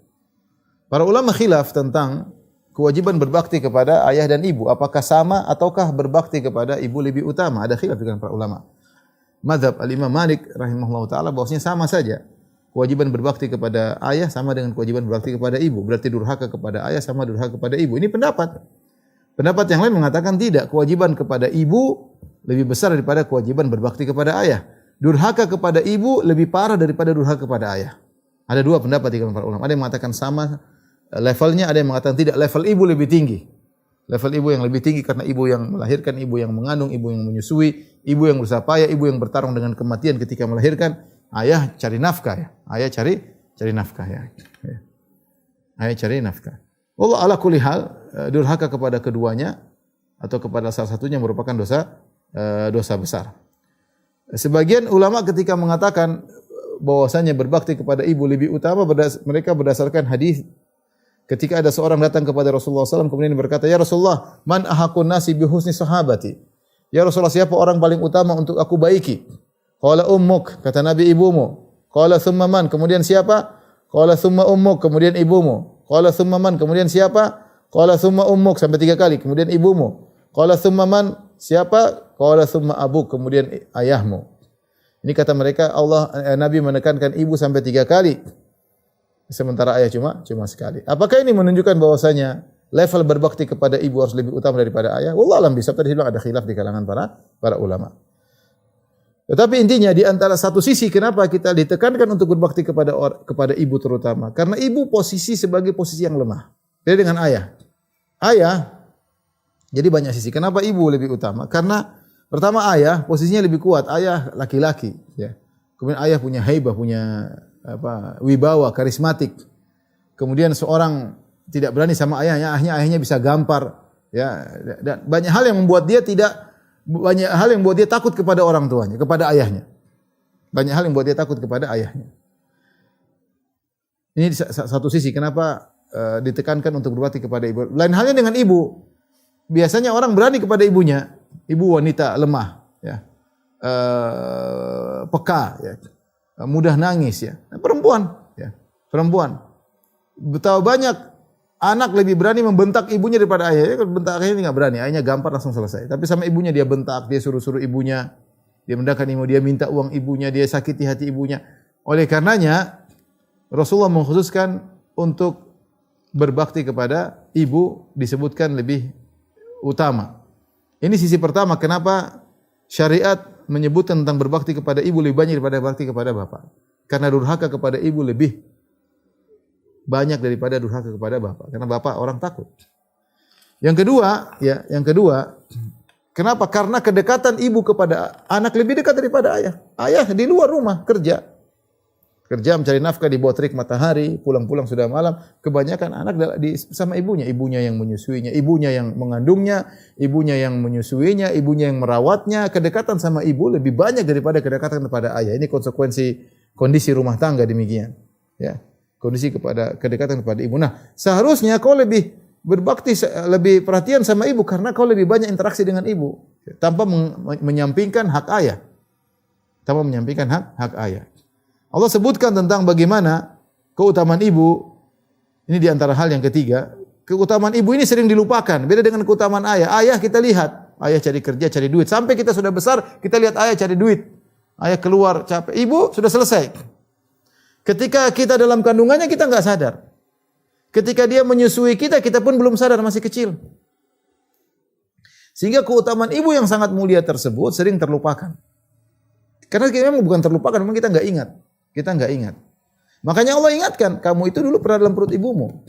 Para ulama khilaf tentang kewajiban berbakti kepada ayah dan ibu, apakah sama ataukah berbakti kepada ibu lebih utama? Ada khilaf dengan para ulama. Mazhab Al-Imam Malik rahimahullah ta'ala bahwasanya sama saja. Kewajiban berbakti kepada ayah sama dengan kewajiban berbakti kepada ibu. Berarti durhaka kepada ayah sama durhaka kepada ibu. Ini pendapat. Pendapat yang lain mengatakan tidak. Kewajiban kepada ibu lebih besar daripada kewajiban berbakti kepada ayah. Durhaka kepada ibu lebih parah daripada durhaka kepada ayah. Ada 2 pendapat di kalangan para ulama. Ada yang mengatakan sama levelnya, ada yang mengatakan tidak. Level ibu lebih tinggi. Level ibu yang lebih tinggi karena ibu yang melahirkan, ibu yang mengandung, ibu yang menyusui, ibu yang berusaha payah, ibu yang bertarung dengan kematian ketika melahirkan. Ayah cari nafkah, ya. Ayah cari nafkah, ya. Ayah cari nafkah. Allah ala kulli hal, durhaka kepada keduanya atau kepada salah satunya merupakan dosa besar. Sebagian ulama ketika mengatakan bahwasanya berbakti kepada ibu lebih utama, mereka berdasarkan hadis. Ketika ada seorang datang kepada Rasulullah SAW kemudian berkata, "Ya Rasulullah, man ahakun nasi bihusni sahabati?" Ya Rasulullah, siapa orang paling utama untuk aku baiki? Qala ummuk, kata Nabi, ibumu. Qala thumma man, kemudian siapa? Qala thumma ummuk, kemudian ibumu. Qala thumma man, kemudian siapa? Qala thumma ummuk, sampai 3 kali, kemudian ibumu. Qala thumma man, siapa? Qala thumma abuk, kemudian ayahmu. Ini kata mereka, Nabi menekankan ibu sampai 3 kali. Sementara ayah cuma sekali. Apakah ini menunjukkan bahwasanya level berbakti kepada ibu harus lebih utama daripada ayah? Wallahu alam bisawab. Tadi bilang ada khilaf di kalangan para ulama. Tetapi intinya di antara satu sisi kenapa kita ditekankan untuk berbakti kepada ibu terutama? Karena ibu posisi sebagai posisi yang lemah. Beda dengan ayah. Ayah jadi banyak sisi. Kenapa ibu lebih utama? Karena pertama ayah posisinya lebih kuat. Ayah laki-laki, ya. Kemudian ayah punya haibah, punya wibawa, karismatik. Kemudian seorang tidak berani sama ayahnya bisa gampar, ya. Dan banyak hal yang membuat dia takut kepada orang tuanya, kepada ayahnya. Banyak hal yang membuat dia takut kepada ayahnya. Ini satu sisi kenapa ditekankan untuk berbakti kepada ibu. Lain halnya dengan ibu. Biasanya orang berani kepada ibunya. Ibu wanita lemah, ya. Peka, ya. Mudah nangis, ya. Perempuan, ya. Perempuan. Betapa banyak anak lebih berani membentak ibunya daripada ayahnya. Kalau bentak ayahnya nggak berani, ayahnya gampar langsung selesai. Tapi sama ibunya dia bentak, dia suruh-suruh ibunya, dia mendahkan ibu, dia minta uang ibunya, dia sakiti hati ibunya. Oleh karenanya Rasulullah mengkhususkan untuk berbakti kepada ibu disebutkan lebih utama. Ini sisi pertama kenapa syariat menyebutkan tentang berbakti kepada ibu lebih banyak daripada berbakti kepada bapak. Karena durhaka kepada ibu lebih banyak daripada durhaka kepada bapak. Karena bapak orang takut. Yang kedua, kenapa? Karena kedekatan ibu kepada anak lebih dekat daripada ayah. Ayah di luar rumah kerja mencari nafkah di bawah terik matahari, pulang-pulang sudah malam. Kebanyakan anak sama ibunya yang menyusuinya, ibunya yang mengandungnya, ibunya yang menyusuinya, ibunya yang merawatnya. Kedekatan sama ibu lebih banyak daripada kedekatan kepada ayah. Ini kondisi rumah tangga demikian. Ya, kedekatan kepada ibu. Nah, seharusnya kau lebih berbakti, lebih perhatian sama ibu karena kau lebih banyak interaksi dengan ibu tanpa menyampingkan hak ayah. Hak ayah. Allah sebutkan tentang bagaimana keutamaan ibu. Ini di antara hal yang ketiga. Keutamaan ibu ini sering dilupakan. Beda dengan keutamaan ayah. Ayah kita lihat. Ayah cari kerja, cari duit. Sampai kita sudah besar, kita lihat ayah cari duit. Ayah keluar capek. Ibu sudah selesai. Ketika kita dalam kandungannya, kita nggak sadar. Ketika dia menyusui kita, kita pun belum sadar, masih kecil. Sehingga keutamaan ibu yang sangat mulia tersebut sering terlupakan. Karena kita memang bukan terlupakan, memang kita nggak ingat. Makanya Allah ingatkan, kamu itu dulu pernah dalam perut ibumu.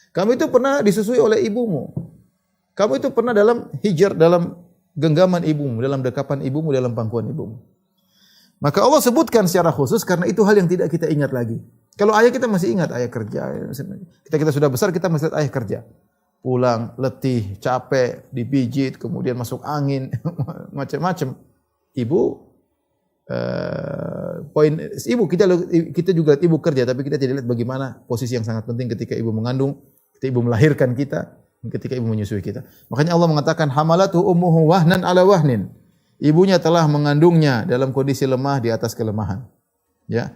Kamu itu pernah disusui oleh ibumu. Kamu itu pernah dalam genggaman ibumu, dalam dekapan ibumu, dalam pangkuan ibumu. Maka Allah sebutkan secara khusus karena itu hal yang tidak kita ingat lagi. Kalau ayah kita masih ingat, ayah kerja. Kita sudah besar, kita masih lihat ayah kerja. Pulang, letih, capek, dipijit, kemudian masuk angin, macam-macam. Ibu kita juga lihat ibu kerja, tapi kita tidak lihat bagaimana posisi yang sangat penting ketika ibu mengandung, ketika ibu melahirkan kita, ketika ibu menyusui kita. Makanya Allah mengatakan hamalatu ummuhu wahnan ala wahnin. Ibunya telah mengandungnya dalam kondisi lemah di atas kelemahan. Ya.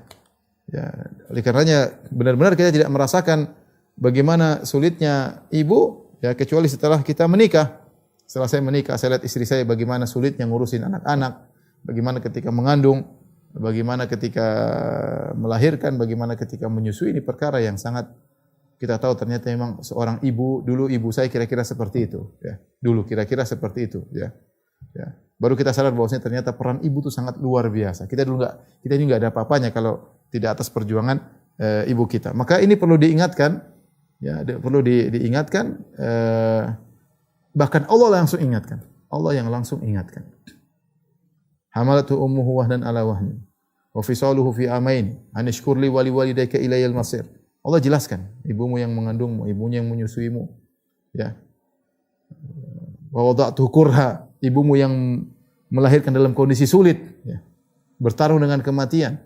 Oleh karenanya benar-benar kita tidak merasakan bagaimana sulitnya ibu ya kecuali setelah kita menikah. Setelah saya menikah, saya lihat istri saya bagaimana sulitnya ngurusin anak-anak. Bagaimana ketika mengandung, bagaimana ketika melahirkan, bagaimana ketika menyusui, ini perkara yang sangat kita tahu ternyata memang seorang ibu, dulu ibu saya kira-kira seperti itu, ya. Dulu kira-kira seperti itu, ya. Baru kita sadar bahwasanya ternyata peran ibu itu sangat luar biasa. Kita ini enggak ada apa-apanya kalau tidak atas perjuangan ibu kita. Maka ini perlu diingatkan, ya, perlu diingatkan bahkan Allah yang langsung ingatkan. Hamalatu ummuhu wahnan ala wahnin wa fisaluhu fi amain an ishkur li wa liwalidayka ilayal masir. Allah jelaskan, ibumu yang mengandungmu, ibunya yang menyusuimu, ya. Wa wada'tu kurha, ibumu yang melahirkan dalam kondisi sulit, ya. Bertarung dengan kematian.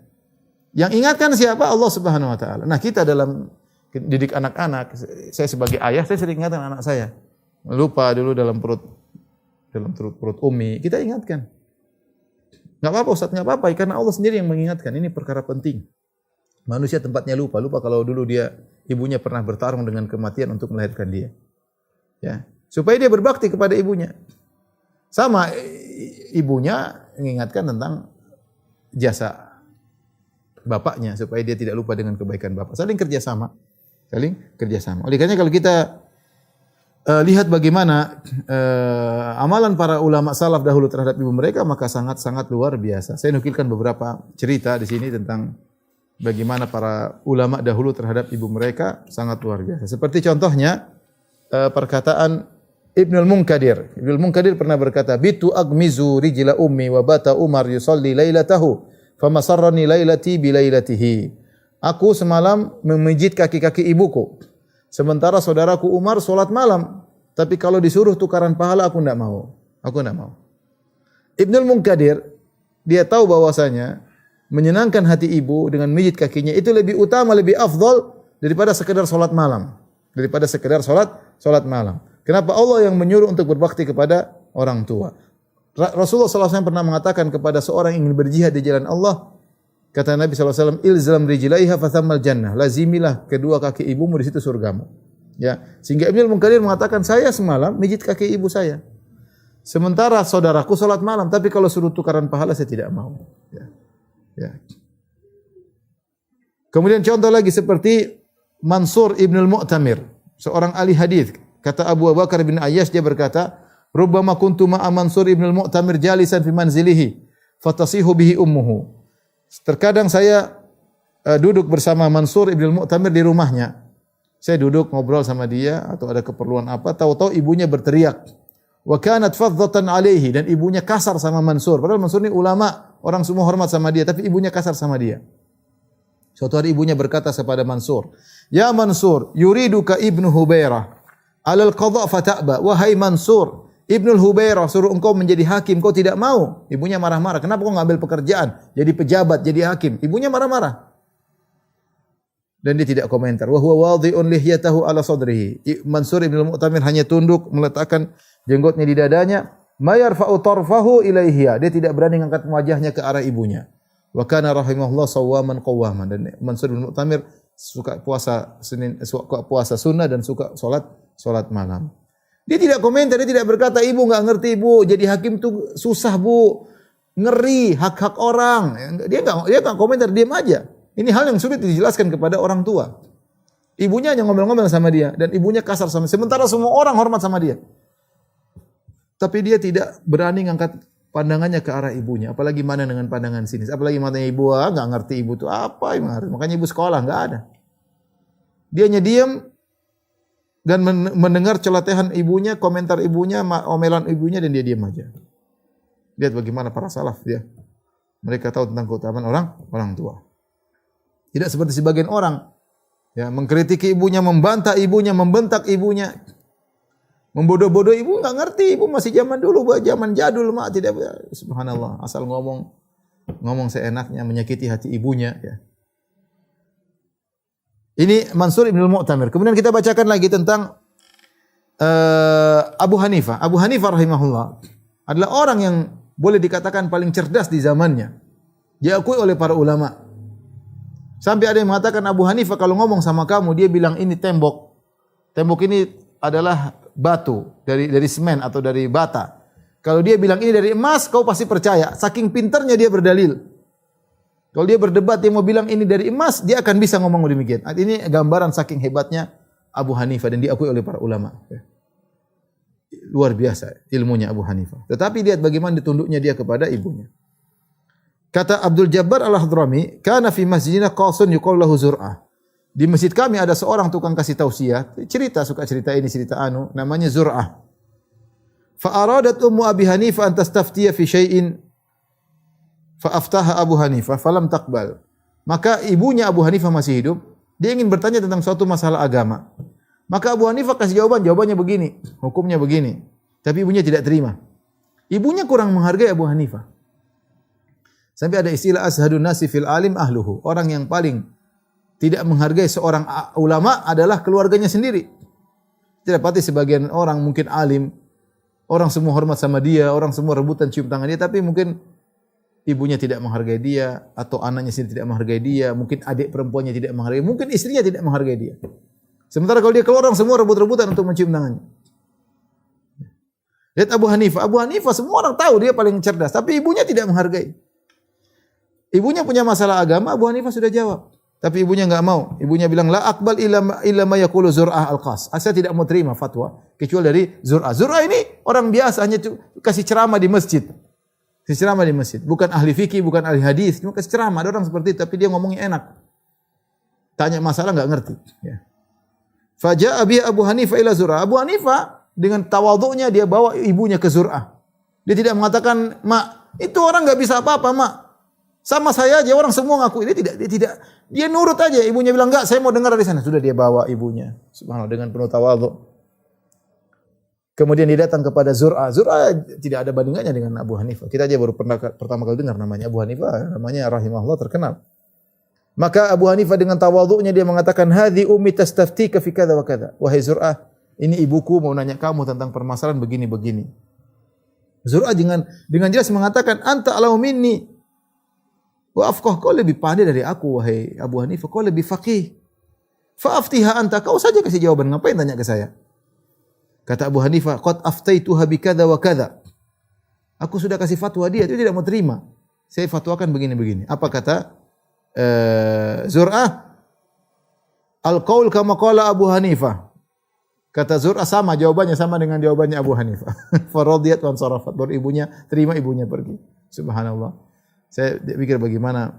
Yang ingatkan siapa? Allah Subhanahu wa taala. Nah, kita dalam didik anak-anak, saya sebagai ayah, saya sering ingatkan anak saya. Lupa dulu dalam perut ummi, kita ingatkan. Enggak apa-apa Ustaz, enggak apa-apa karena Allah sendiri yang mengingatkan. Ini perkara penting. Manusia tempatnya lupa kalau dulu ibunya pernah bertarung dengan kematian untuk melahirkan dia. Ya, supaya dia berbakti kepada ibunya. Sama ibunya mengingatkan tentang jasa bapaknya supaya dia tidak lupa dengan kebaikan bapak. Saling kerjasama. Oleh karena kalau kita lihat bagaimana amalan para ulama salaf dahulu terhadap ibu mereka, maka sangat-sangat luar biasa. Saya nukilkan beberapa cerita di sini tentang bagaimana para ulama dahulu terhadap ibu mereka sangat luar biasa. Seperti contohnya perkataan Ibnul Munkadir. Ibnul Munkadir pernah berkata, "Bitu agmizu rijla ummi wa bata Umar yusalli lailatahu, famasarrani lailati bi lailatihi." Aku semalam memijit kaki-kaki ibuku. Sementara saudaraku Umar solat malam, tapi kalau disuruh tukaran pahala aku tidak mau. Ibnul Munkadir dia tahu bahwasanya menyenangkan hati ibu dengan mijit kakinya itu lebih utama, lebih afdal daripada sekedar solat malam. Kenapa Allah yang menyuruh untuk berbakti kepada orang tua? Rasulullah SAW pernah mengatakan kepada seorang yang ingin berjihad di jalan Allah, kata Nabi SAW, ilzam rijlaiha fathammal jannah. Lazimilah kedua kaki ibumu, di situ surgamu. Ya, sehingga Ibnu Munkadir mengatakan saya semalam mijit kaki ibu saya. Sementara saudaraku salat malam, tapi kalau suruh tukaran pahala saya tidak mau. Ya. Ya. Kemudian contoh lagi seperti Mansur Ibn al-Mu'tamir, seorang ahli hadis. Kata Abu Bakar bin Ayyash, dia berkata, "Rubbama kuntu ma'a Mansur Ibn al-Mu'tamir jalisan fi manzilihi, fatasihu bihi ummuhu." Terkadang saya duduk bersama Mansur Ibn al-Mu'tamir di rumahnya. Saya duduk ngobrol sama dia atau ada keperluan apa, tahu-tahu ibunya berteriak. Wa kanat fadhdatan alaihi, dan ibunya kasar sama Mansur. Padahal Mansur ini ulama, orang semua hormat sama dia, tapi ibunya kasar sama dia. Suatu hari ibunya berkata kepada Mansur, "Ya Mansur, yuriduka Ibnu Hubairah alal qadha fata'ba." Wahai Mansur, Ibnu Hubairah suruh engkau menjadi hakim, kau tidak mau. Ibunya marah-marah. Kenapa kau ngambil pekerjaan, jadi pejabat, jadi hakim? Ibunya marah-marah. Dan dia tidak komentar. Wa huwa wadhi'un lihyatahu ala sadrihi. Mansur Ibnu Mu'tamir hanya tunduk meletakkan jenggotnya di dadanya. Ma yarfa'u tarfahu ilaihiya. Dia tidak berani mengangkat wajahnya ke arah ibunya. Wa kana rahimahullah sawwaman qawwaman. Dan Mansur bin Mu'tamir suka puasa sunnah dan suka salat malam. Dia tidak komentar, dia tidak berkata, "Ibu enggak ngerti, Bu, jadi hakim itu susah, Bu. Ngeri hak-hak orang." Dia enggak komentar, diam aja. Ini hal yang sulit dijelaskan kepada orang tua. Ibunya hanya ngomel-ngomel sama dia dan ibunya kasar sama dia. Sementara semua orang hormat sama dia. Tapi dia tidak berani ngangkat pandangannya ke arah ibunya, apalagi mana dengan pandangan sinis, apalagi matanya ibu, enggak ngerti ibu itu apa yang ngerti. Makanya ibu sekolah enggak ada. Dia hanya diam dan mendengar celotehan ibunya, komentar ibunya, omelan ibunya, dan dia diam aja. Lihat bagaimana para salaf dia. Mereka tahu tentang keutamaan orang tua. Tidak seperti sebagian orang ya, mengkritiki ibunya, membantah ibunya, membentak ibunya. Membodoh-bodoh ibu enggak ngerti, ibu masih zaman dulu, zaman jadul, mak tidak, subhanallah, asal ngomong seenaknya, menyakiti hati ibunya ya. Ini Mansur Ibn al-Mu'tamir. Kemudian kita bacakan lagi tentang Abu Hanifah. Abu Hanifah rahimahullah adalah orang yang boleh dikatakan paling cerdas di zamannya. Diakui oleh para ulama. Sampai ada yang mengatakan Abu Hanifah kalau ngomong sama kamu, dia bilang ini tembok. Tembok ini adalah batu dari semen atau dari bata. Kalau dia bilang ini dari emas, kau pasti percaya. Saking pintarnya dia berdalil. Kalau dia berdebat, dia mau bilang ini dari emas, dia akan bisa ngomong demikian. Ini gambaran saking hebatnya Abu Hanifah dan diakui oleh para ulama. Luar biasa ilmunya Abu Hanifah. Tetapi lihat bagaimana ditunduknya dia kepada ibunya. Kata Abdul Jabbar Al-Hadrami, "Kana fi masjidina qasun yuqalu lahu Zur'ah." Di masjid kami ada seorang tukang kasih tausiah, suka cerita ini, cerita anu, namanya Zur'ah. Fa aradat ummu Abi Hanifah an tastaftiya fi syai'in fa aftaha Abu Hanifah falam taqbal. Maka ibunya Abu Hanifah masih hidup, dia ingin bertanya tentang suatu masalah agama. Maka Abu Hanifah kasih jawabannya begini, hukumnya begini. Tapi ibunya tidak terima. Ibunya kurang menghargai Abu Hanifah. Sampai ada istilah ashadun nasi fil alim ahluhu. Orang yang paling tidak menghargai seorang ulama adalah keluarganya sendiri. Tidak pasti sebagian orang mungkin alim, orang semua hormat sama dia, orang semua rebutan cium tangan dia, tapi mungkin ibunya tidak menghargai dia, atau anaknya sendiri tidak menghargai dia, mungkin adik perempuannya tidak menghargai, mungkin istrinya tidak menghargai dia. Sementara kalau dia keluar, orang semua rebut-rebutan untuk mencium tangannya. Lihat Abu Hanifah semua orang tahu dia paling cerdas, tapi ibunya tidak menghargai. Ibunya punya masalah agama, Abu Hanifah sudah jawab. Tapi ibunya enggak mau. Ibunya bilang, "La aqbal illa ma yaqulu Zur'ah al-Qas." Saya tidak mau terima fatwa kecuali dari Zur'ah. Zur'ah ini orang biasa, hanya kasih ceramah di masjid. Kasih ceramah di masjid. Bukan ahli fikih, bukan ahli hadis, cuma kasih ceramah. Ada orang seperti itu, tapi dia ngomongnya enak. Tanya masalah enggak ngerti. Ya. Faja'a bi Abu Hanifah ila Zur'ah. Abu Hanifah dengan tawadhu'nya dia bawa ibunya ke Zur'ah. Dia tidak mengatakan, "Mak, itu orang enggak bisa apa-apa, Mak. Sama saya aja orang semua ngaku." Dia nurut aja. Ibunya bilang, "Enggak, saya mau dengar dari sana." Sudah dia bawa ibunya. Subhanallah, dengan penuh tawadhu. Kemudian dia datang kepada Zur'ah. Zur'ah tidak ada bandingannya dengan Abu Hanifah. Kita aja baru pertama kali dengar namanya Abu Hanifah, namanya rahimahullah terkenal. Maka Abu Hanifah dengan tawadhu'nya dia mengatakan, "Hadhi ummi tastaftika fi kadza wa kadza." Wahai Zur'ah, ini ibuku mau nanya kamu tentang permasalahan begini-begini. Zur'ah dengan jelas mengatakan, "Anta a'lamu minni wa afqah." Kau lebih pandai dari aku, wahai Abu Hanifah, kau lebih faqih. Fa'aftiha anta, kau saja kasih jawaban, ngapain tanya ke saya? Kata Abu Hanifah, qad aftaituha bikadza wa kadza. Aku sudah kasih fatwa dia tidak mau terima. Saya fatwakan begini-begini. Apa kata Zur'ah? Al-qaul kama qala Abu Hanifah. Kata Zur'ah sama jawabannya sama dengan jawabannya Abu Hanifah. Faradiyat wan sarafat. Baru ibunya terima, ibunya pergi. Subhanallah. Saya pikir bagaimana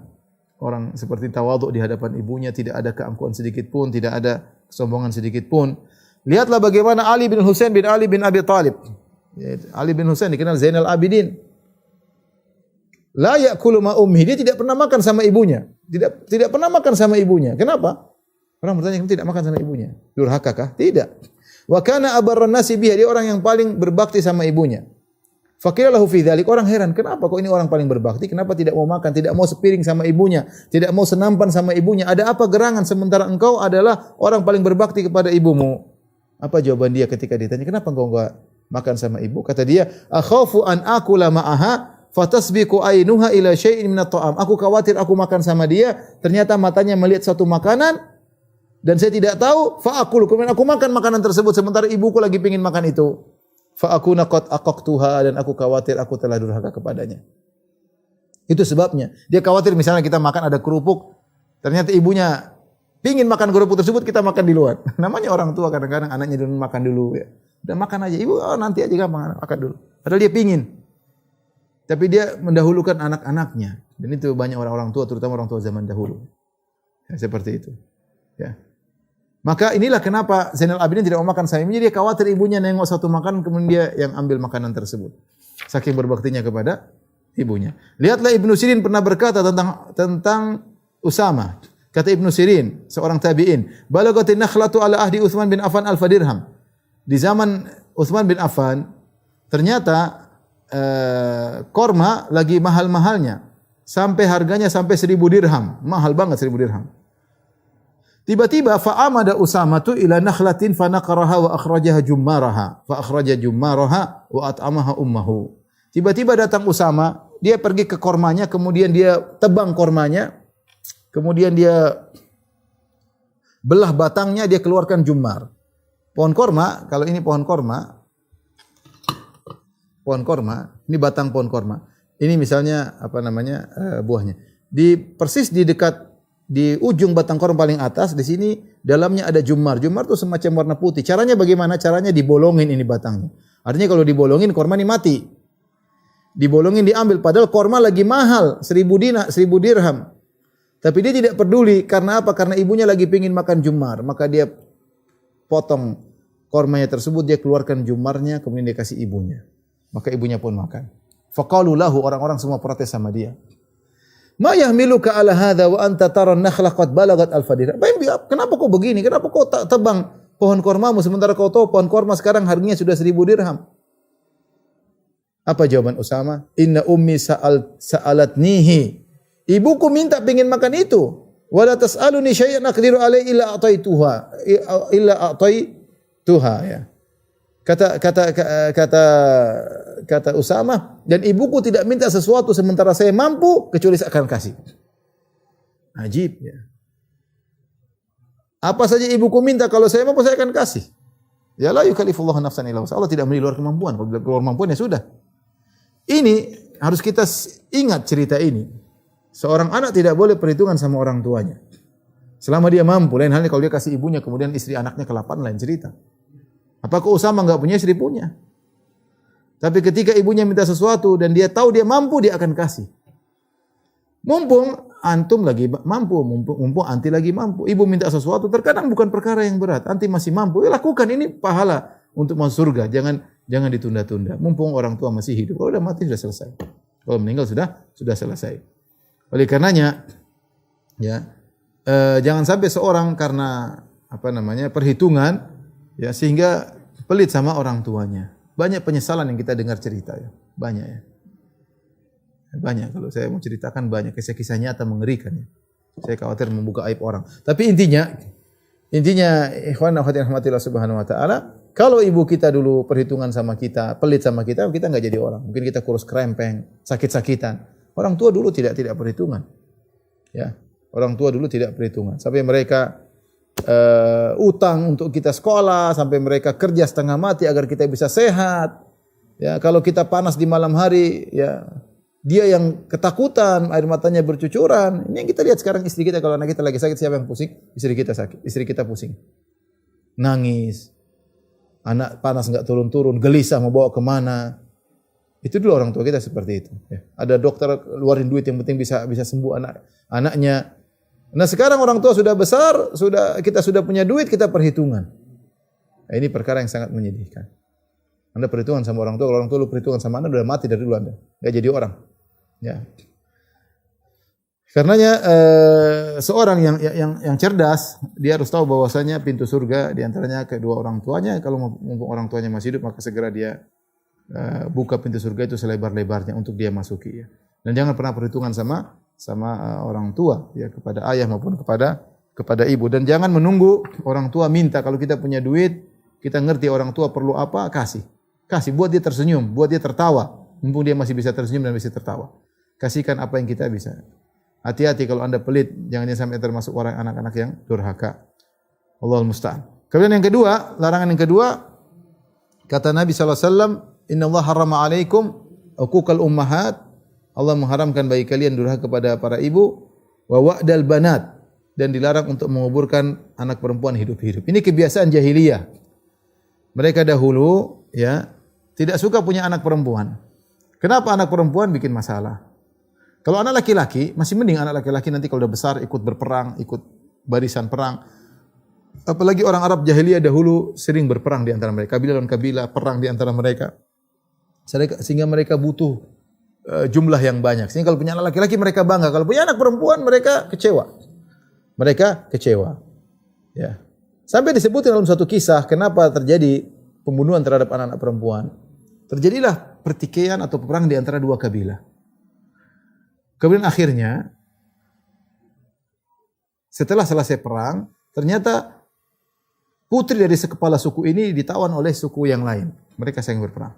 orang seperti tawadhu di hadapan ibunya, tidak ada keangkuhan sedikit pun, tidak ada kesombongan sedikit pun. Lihatlah bagaimana Ali bin Husain bin Ali bin Abi Thalib. Ali bin Husain dikenal Zainal Abidin. La ya'kulu ma ummi, dia tidak pernah makan sama ibunya. Tidak pernah makan sama ibunya. Kenapa? Orang bertanya, kenapa tidak makan sama ibunya? Durhaka kah? Tidak. Wa kana abarran nasi biha, dia orang yang paling berbakti sama ibunya. Faqila lahu fi dzalik, orang heran, kenapa kok ini orang paling berbakti? Kenapa tidak mau makan, tidak mau sepiring sama ibunya, tidak mau senampan sama ibunya? Ada apa gerangan sementara engkau adalah orang paling berbakti kepada ibumu? Apa jawaban dia ketika ditanya, kenapa engkau enggak makan sama ibu? Kata dia, akhafu an akula ma'aha fatasbiqu ainuha ila syai'in min at-ta'am. Aku khawatir aku makan sama dia, ternyata matanya melihat satu makanan dan saya tidak tahu, fa akul, kemudian aku makan makanan tersebut sementara ibuku lagi pengin makan itu. Fa akuna qad aqaqtuha, dan aku khawatir aku telah durhaka kepadanya. Itu sebabnya. Dia khawatir misalnya kita makan ada kerupuk, ternyata ibunya pingin makan kerupuk tersebut, kita makan di luar. Namanya orang tua, kadang-kadang anaknya dulu makan dulu ya. Udah makan aja, ibu nanti aja gampang makan dulu. Padahal dia pingin. Tapi dia mendahulukan anak-anaknya. Dan itu banyak orang-orang tua, terutama orang tua zaman dahulu. Ya, seperti itu. Ya. Maka inilah kenapa Zainal Abidin tidak mau makan sama ibunya. Dia khawatir ibunya nengok satu makanan, kemudian dia yang ambil makanan tersebut. Saking berbaktinya kepada ibunya. Lihatlah Ibnu Sirin pernah berkata tentang Usama. Kata Ibnu Sirin, seorang tabi'in, balagatin nakhlatu ala ahdi Utsman bin Affan alfa dirham. Di zaman Utsman bin Affan, ternyata korma lagi mahal-mahalnya. Sampai harganya sampai 1.000 dirham. Mahal banget 1.000 dirham. Tiba-tiba fa'amada Usama tu ila nakhlatin fa naqaraha wa akhrajaha jummaraha. Fa akhraja jummaraha wa at'amaha ummuhu. Tiba-tiba datang Usama, dia pergi ke kormanya, kemudian dia tebang kormanya. Kemudian dia belah batangnya, dia keluarkan jummar. Pohon korma, kalau ini pohon korma, ini batang pohon korma. Ini misalnya apa namanya buahnya. Persis di dekat di ujung batang korma paling atas, di sini dalamnya ada jummar. Jummar itu semacam warna putih. Caranya bagaimana? Caranya dibolongin ini batangnya. Artinya kalau dibolongin korma ini mati. Dibolongin diambil, padahal korma lagi mahal 1.000 dirham. Tapi dia tidak peduli, karena apa? Karena ibunya lagi pingin makan jummar. Maka dia potong kormanya tersebut, dia keluarkan jummarnya, kemudian dia kasih ibunya. Maka ibunya pun makan. Faqalu lahu, orang-orang semua protes sama dia. Ma yahmiluka ala hadha wa anta tara an-nakhla qad balagat alfa dirham. Kenapa kau begini? Kenapa kau tak tebang pohon kormamu sementara kau tahu pohon korma sekarang harganya sudah 1.000 dirham? Apa jawaban Usama? Inna ummi sa'alatnihi. Ibuku minta pengin makan itu. Wala tas'aluni syai'an aqdiru alaihi illa a'taituha ya. Kata Usama, dan ibuku tidak minta sesuatu sementara saya mampu kecuali saya akan kasih. Ajib ya. Apa saja ibuku minta, kalau saya mampu saya akan kasih. Ya la yukallifullahu nafsan illa wus'aha. Allah tidak beri luar kemampuan. Kalau keluar kemampuan ya sudah. Ini harus kita ingat cerita ini. Seorang anak tidak boleh perhitungan sama orang tuanya. Selama dia mampu, lain halnya kalau dia kasih ibunya, kemudian istri anaknya kelaparan, lain cerita. Apakah Usama enggak punya, istri punya. Tapi ketika ibunya minta sesuatu dan dia tahu dia mampu, dia akan kasih. Mumpung antum lagi mampu, mumpung anti lagi mampu. Ibu minta sesuatu, terkadang bukan perkara yang berat. Anti masih mampu, ya lakukan, ini pahala untuk masuk surga. Jangan ditunda-tunda. Mumpung orang tua masih hidup. Kalau sudah mati sudah selesai. Kalau meninggal sudah selesai. Oleh karenanya, ya, jangan sampai seorang karena perhitungan, ya, sehingga pelit sama orang tuanya. Banyak penyesalan yang kita dengar cerita, ya, banyak ya. Banyak, kalau saya mau ceritakan banyak kisah-kisah nyata mengerikan. Ya. Saya khawatir membuka aib orang. Tapi intinya, ikhwan wa akhwat rahmatillah subhanahu wa ta'ala, kalau ibu kita dulu perhitungan sama kita, pelit sama kita nggak jadi orang. Mungkin kita kurus kerempeng, sakit-sakitan. Orang tua dulu tidak perhitungan. Ya, orang tua dulu tidak perhitungan. Sampai mereka utang untuk kita sekolah, sampai mereka kerja setengah mati agar kita bisa sehat. Ya, kalau kita panas di malam hari, ya dia yang ketakutan, air matanya bercucuran. Ini yang kita lihat sekarang istri kita, kalau anak kita lagi sakit, siapa yang pusing? Istri kita sakit, istri kita pusing. Nangis. Anak panas enggak turun-turun, gelisah mau bawa kemana. Itu dulu orang tua kita seperti itu. Ya. Ada dokter keluarin duit yang penting bisa sembuh anaknya. Nah sekarang orang tua sudah besar, kita sudah punya duit, kita perhitungan. Nah, ini perkara yang sangat menyedihkan. Anda perhitungan sama orang tua, kalau orang tua lu perhitungan sama Anda, udah mati dari dulu Anda. Enggak jadi orang. Ya. Karenanya seorang yang cerdas, dia harus tahu bahwasanya pintu surga di antaranya kedua orang tuanya. Kalau mumpung orang tuanya masih hidup, maka segera dia buka pintu surga itu selebar-lebarnya untuk dia masuki, ya. Dan jangan pernah perhitungan sama orang tua, ya, kepada ayah maupun kepada ibu. Dan jangan menunggu orang tua minta. Kalau kita punya duit, kita ngerti orang tua perlu apa, kasih buat dia tersenyum, buat dia tertawa. Mumpung dia masih bisa tersenyum dan bisa tertawa, kasihkan apa yang kita bisa. Hati-hati kalau Anda pelit, jangan sampai termasuk orang anak-anak yang durhaka. Allahul musta'an. Kemudian yang kedua, larangan yang kedua, kata Nabi sallallahu alaihi wasallam, "Innallaha harrama 'alaikum uquqal ummahat." Allah mengharamkan bagi kalian durhaka kepada para ibu, wa wa'dal banat, dan dilarang untuk menguburkan anak perempuan hidup-hidup. Ini kebiasaan jahiliyah. Mereka dahulu, ya, tidak suka punya anak perempuan. Kenapa anak perempuan bikin masalah? Kalau anak laki-laki, masih mending anak laki-laki nanti kalau udah besar ikut berperang, ikut barisan perang. Apalagi orang Arab jahiliyah dahulu sering berperang di antara mereka, kabilah dan kabilah perang di antara mereka. Sehingga mereka butuh jumlah yang banyak. Sehingga kalau punya anak laki-laki mereka bangga, kalau punya anak perempuan mereka kecewa. Ya. Sampai disebutkan dalam satu kisah kenapa terjadi pembunuhan terhadap anak-anak perempuan. Terjadilah pertikaian atau perang di antara dua kabilah. Kemudian akhirnya setelah selesai perang, ternyata putri dari sekepala suku ini ditawan oleh suku yang lain. Mereka saling berperang.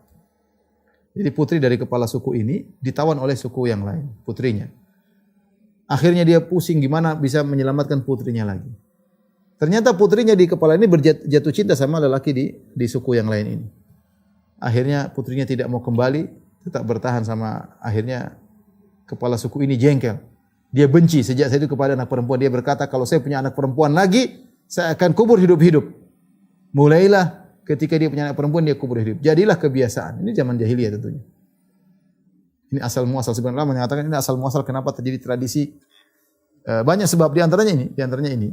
Jadi putri dari kepala suku ini ditawan oleh suku yang lain, putrinya. Akhirnya dia pusing gimana bisa menyelamatkan putrinya lagi. Ternyata putrinya di kepala ini jatuh cinta sama lelaki di suku yang lain ini. Akhirnya putrinya tidak mau kembali, tetap bertahan sama, akhirnya kepala suku ini jengkel. Dia benci sejak saat itu kepada anak perempuan. Dia berkata, kalau saya punya anak perempuan lagi, saya akan kubur hidup-hidup. Mulailah ketika dia punya anak perempuan, dia kubur hidup. Jadilah kebiasaan. Ini zaman jahiliyah tentunya. Ini asal muasal. Sebenarnya mengatakan ini asal muasal kenapa terjadi tradisi. Banyak sebab di antaranya ini.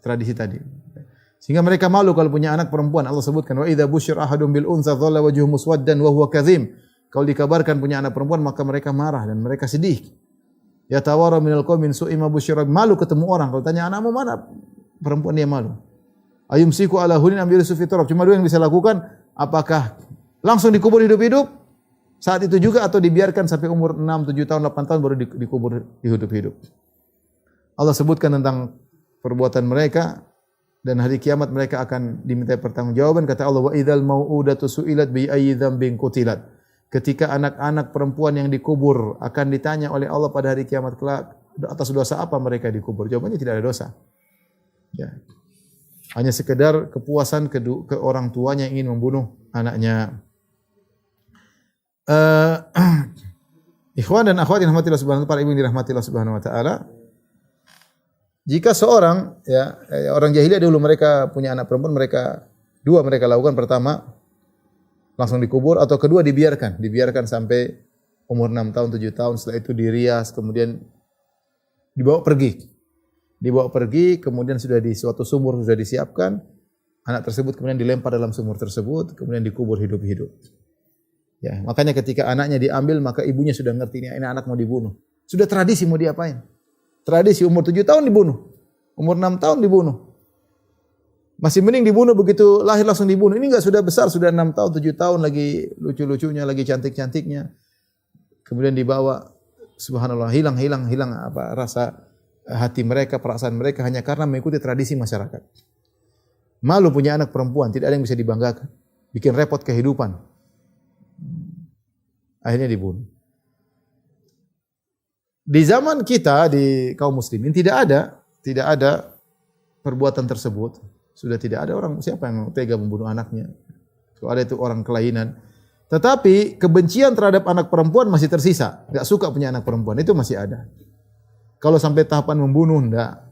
Tradisi tadi. Sehingga mereka malu kalau punya anak perempuan. Allah sebutkan, wa idza busyira ahadun bil unsa dhalla wajhuhu muswaddan wa huwa kadhim. Kalau dikabarkan punya anak perempuan, maka mereka marah dan mereka sedih. Ya tawara minal qaumin su'i ma busyira, malu ketemu orang. Kalau tanya anakmu mana? Perempuan dia malu. Ayumsiku ala hunin am yurisu fi turab. Cuma dua yang bisa lakukan, apakah langsung dikubur hidup-hidup saat itu juga atau dibiarkan sampai umur 6, 7 tahun, 8 tahun baru dikubur hidup-hidup. Allah sebutkan tentang perbuatan mereka dan hari kiamat mereka akan diminta pertanggungjawaban. Kata Allah, wa idzal mau'udatu su'ilat bi ayyi dzambin qutilat. Ketika anak-anak perempuan yang dikubur akan ditanya oleh Allah pada hari kiamat kelak, atas dosa apa mereka dikubur? Jawabannya tidak ada dosa. Ya. Hanya sekedar kepuasan ke orang tuanya yang ingin membunuh anaknya. Ikhwan dan akhwat yang dirahmati Allah Subhanahu wa taala, para ibu yang dirahmati Allah Subhanahu wa taala. Jika seorang, ya, orang jahiliyah dahulu mereka punya anak perempuan, mereka lakukan. Pertama, langsung dikubur, atau kedua dibiarkan sampai umur 6 tahun, 7 tahun, setelah itu dirias, kemudian dibawa pergi, kemudian sudah di suatu sumur sudah disiapkan, anak tersebut kemudian dilempar dalam sumur tersebut, kemudian dikubur hidup-hidup. Ya, makanya ketika anaknya diambil, maka ibunya sudah ngerti ini anak mau dibunuh. Sudah tradisi mau diapain? Tradisi umur 7 tahun dibunuh, umur 6 tahun dibunuh. Masih mending dibunuh begitu lahir langsung dibunuh. Ini enggak sudah besar, sudah 6 tahun, 7 tahun lagi lucu-lucunya, lagi cantik-cantiknya. Kemudian dibawa, subhanallah, hilang apa rasa hati mereka, perasaan mereka hanya karena mengikuti tradisi masyarakat. Malu punya anak perempuan, tidak ada yang bisa dibanggakan. Bikin repot kehidupan. Akhirnya dibunuh. Di zaman kita, di kaum muslimin tidak ada perbuatan tersebut, sudah tidak ada orang siapa yang tega membunuh anaknya. Kalau ada itu orang kelainan. Tetapi kebencian terhadap anak perempuan masih tersisa. Enggak suka punya anak perempuan, itu masih ada. Kalau sampai tahapan membunuh, enggak.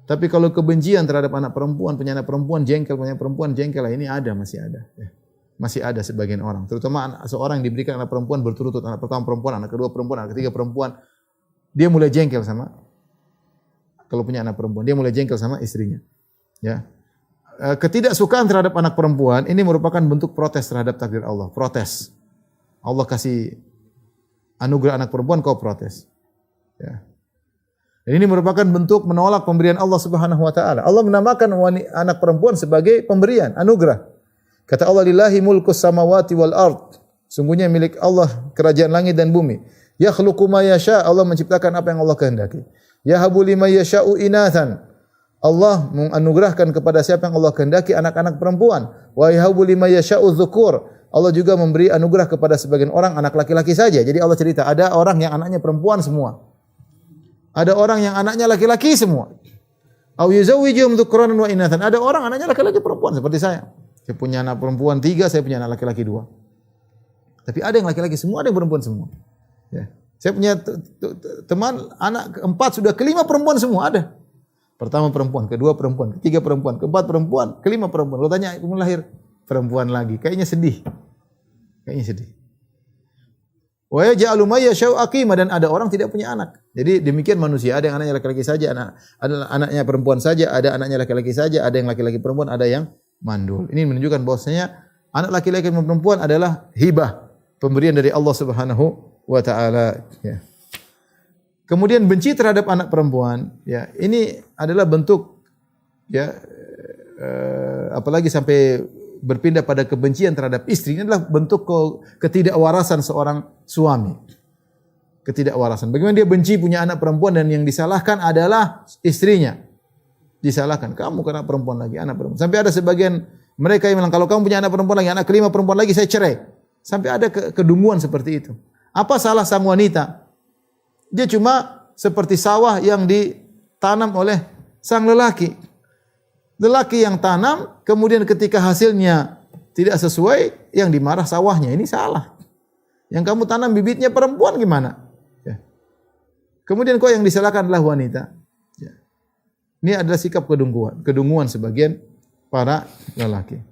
Tapi kalau kebencian terhadap anak perempuan, punya anak perempuan, jengkel, punya perempuan, jengkel, ini ada, masih ada. Masih ada sebagian orang. Terutama seorang yang diberikan anak perempuan berturut-turut, anak pertama perempuan, anak kedua perempuan, anak ketiga perempuan. Dia mulai jengkel sama, kalau punya anak perempuan, dia mulai jengkel sama istrinya. Ya. Ketidaksukaan terhadap anak perempuan ini merupakan bentuk protes terhadap takdir Allah. Protes. Allah kasih anugerah anak perempuan, kau protes. Ya. Dan ini merupakan bentuk menolak pemberian Allah Subhanahu wa taala. Allah menamakan anak perempuan sebagai pemberian, anugerah. Kata Allah, lillahi mulkus samawati wal ard. Sungguhnya milik Allah kerajaan langit dan bumi. Yakhluqu ma yasha, Allah menciptakan apa yang Allah kehendaki. Yahabu liman yasha'u inathan. Allah menganugerahkan kepada siapa yang Allah kehendaki anak-anak perempuan. Wa yahabu liman yasha'u dzukur. Allah juga memberi anugerah kepada sebagian orang anak laki-laki saja. Jadi Allah cerita, ada orang yang anaknya perempuan semua. Ada orang yang anaknya laki-laki semua. Au yuzawwijuhum dzukranan wa inathan. Ada orang anaknya laki-laki perempuan seperti saya. Saya punya anak perempuan 3, saya punya anak laki-laki 2. Tapi ada yang laki-laki semua, ada yang perempuan semua. Ya. Saya punya teman anak keempat sudah kelima perempuan semua ada. Pertama perempuan, kedua perempuan, ketiga perempuan, keempat perempuan, kelima perempuan. Kalau tanya kamu lahir perempuan lagi, kayaknya sedih. Kayaknya sedih. Wa yaj'alu may yasha'u aqima, dan ada orang tidak punya anak. Jadi demikian manusia, ada yang anaknya laki-laki saja, ada anaknya perempuan saja, ada anaknya laki-laki saja, ada yang laki-laki perempuan, ada yang mandul. Ini menunjukkan bahwasanya anak laki-laki dan perempuan adalah hibah, pemberian dari Allah Subhanahu wa taala, ya. Kemudian benci terhadap anak perempuan, ya, ini adalah bentuk, ya, apalagi sampai berpindah pada kebencian terhadap istri, ini adalah bentuk ketidakwarasan seorang suami. Ketidakwarasan. Bagaimana dia benci punya anak perempuan dan yang disalahkan adalah istrinya. Disalahkan, kamu kena perempuan lagi, anak perempuan. Sampai ada sebagian mereka yang bilang, kalau kamu punya anak perempuan lagi, anak kelima perempuan lagi, saya cerai. Sampai ada kedunguan seperti itu. Apa salah sang wanita? Dia cuma seperti sawah yang ditanam oleh sang lelaki. Lelaki yang tanam, kemudian ketika hasilnya tidak sesuai, yang dimarah sawahnya. Ini salah. Yang kamu tanam bibitnya perempuan gimana? Ya. Kemudian kok yang disalahkan adalah wanita. Ya. Ini adalah sikap kedunguan sebagian para lelaki.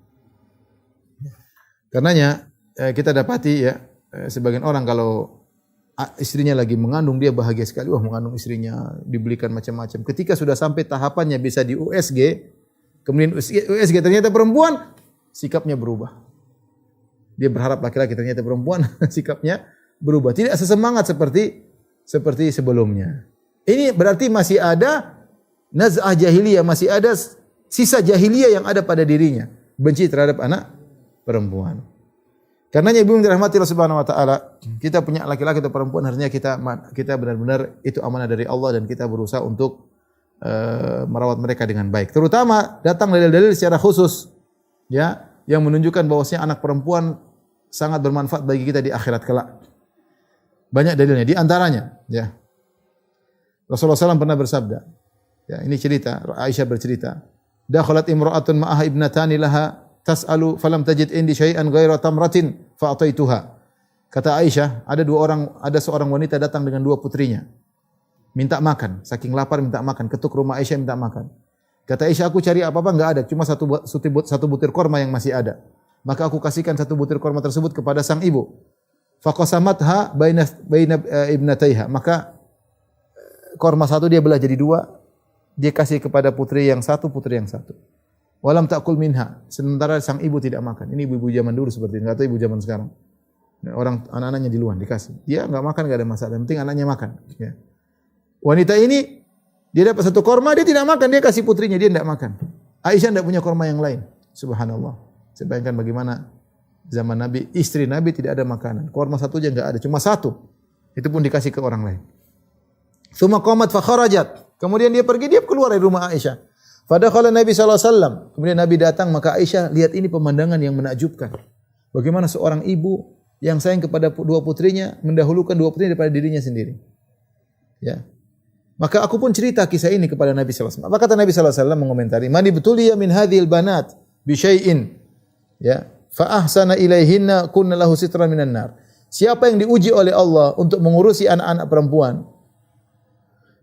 Karenanya kita dapati, ya, sebagian orang kalau istrinya lagi mengandung, dia bahagia sekali. Wah, mengandung istrinya, dibelikan macam-macam. Ketika sudah sampai tahapannya bisa di USG, kemudian USG ternyata perempuan, sikapnya berubah. Dia berharap laki-laki, ternyata perempuan, sikapnya berubah. Tidak sesemangat seperti sebelumnya. Ini berarti masih ada naz'ah jahiliyah, masih ada sisa jahiliyah yang ada pada dirinya. Benci terhadap anak perempuan. Karenanya ibu yang dirahmati Allah Subhanahu wa taala, kita punya laki-laki atau perempuan, harusnya kita benar-benar itu amanah dari Allah dan kita berusaha untuk merawat mereka dengan baik. Terutama datang dalil-dalil secara khusus, ya, yang menunjukkan bahwasanya anak perempuan sangat bermanfaat bagi kita di akhirat kelak. Banyak dalilnya, di antaranya, ya, Rasulullah SAW pernah bersabda, ya, ini cerita, Aisyah bercerita, dakhalat imra'atun ma'aha ibnatani laha tas'alu falam tajid indi syai'an ghaira tamratin fa'ataituha. Kata Aisyah, ada seorang wanita datang dengan 2 putrinya. Minta makan, saking lapar minta makan, ketuk rumah Aisyah minta makan. Kata Aisyah, aku cari apa-apa enggak ada, cuma satu butir korma yang masih ada. Maka aku kasihkan 1 butir korma tersebut kepada sang ibu. Faqasamatha baina ibnataiha. Maka korma 1 dia belah jadi 2, dia kasih kepada putri yang 1, putri yang 1. Walam ta'kul minha. Sementara sang ibu tidak makan. Ini ibu-ibu zaman dulu seperti ini, enggak tahu ibu zaman sekarang. Orang anak-anaknya di luar dikasih. Dia enggak makan, enggak ada masalah. Yang penting anaknya makan, ya. Wanita ini dia dapat 1 korma, dia tidak makan, dia kasih putrinya, dia tidak makan. Aisyah tidak punya korma yang lain. Subhanallah. Saya bayangkan bagaimana zaman Nabi, istri Nabi tidak ada makanan. Korma 1 aja enggak ada, cuma 1. Itu pun dikasih ke orang lain. Tsumma qamat fa kharajat. Kemudian dia pergi, dia keluar dari rumah Aisyah. Fadakhala Nabi sallallahu alaihi wasallam. Kemudian Nabi datang, maka Aisyah lihat ini pemandangan yang menakjubkan. Bagaimana seorang ibu yang sayang kepada 2 putrinya mendahulukan 2 putrinya daripada dirinya sendiri. Ya. Maka aku pun cerita kisah ini kepada Nabi sallallahu alaihi wasallam. Maka kata Nabi sallallahu alaihi wasallam mengomentari, "Man ibtuliya min hadhil banat bi syai'in." Ya, fa ahsana ilaihinna kunna lahu sitran minan nar. Siapa yang diuji oleh Allah untuk mengurusi anak-anak perempuan,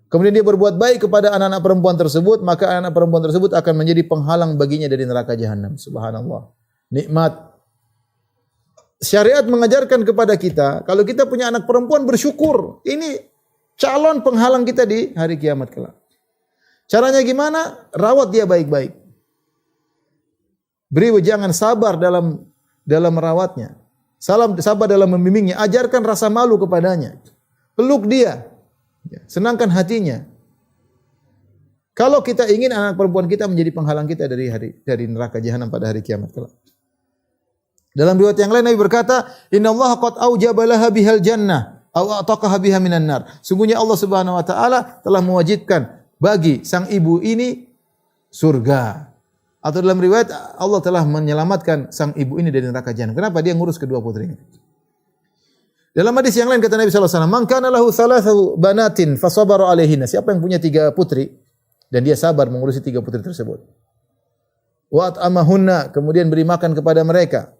kemudian dia berbuat baik kepada anak-anak perempuan tersebut, maka anak perempuan tersebut akan menjadi penghalang baginya dari neraka jahanam. Subhanallah. Nikmat. Syariat mengajarkan kepada kita, kalau kita punya anak perempuan bersyukur. Ini calon penghalang kita di hari kiamat kelak. Caranya gimana? Rawat dia baik-baik. Beri wejangan, sabar dalam merawatnya. Sabar dalam membimbingnya. Ajarkan rasa malu kepadanya. Peluk dia. Senangkan hatinya. Kalau kita ingin anak perempuan kita menjadi penghalang kita dari neraka jahanam pada hari kiamat kelak. Dalam riwayat yang lain Nabi berkata, "Innallaha qad aujaba laha bihal jannah aw ataqaha biha minan nar." Sungguhnya Allah Subhanahu wa taala telah mewajibkan bagi sang ibu ini surga. Atau dalam riwayat Allah telah menyelamatkan sang ibu ini dari neraka jahanam. Kenapa? Dia ngurus kedua putrinya. Dalam hadis yang lain kata Nabi sallallahu alaihi wasallam, "Man kana lahu thalathu banatin fasabara alaihinna." Siapa yang punya 3 putri dan dia sabar mengurusi 3 putri tersebut. Wa at'amahunna, kemudian beri makan kepada mereka.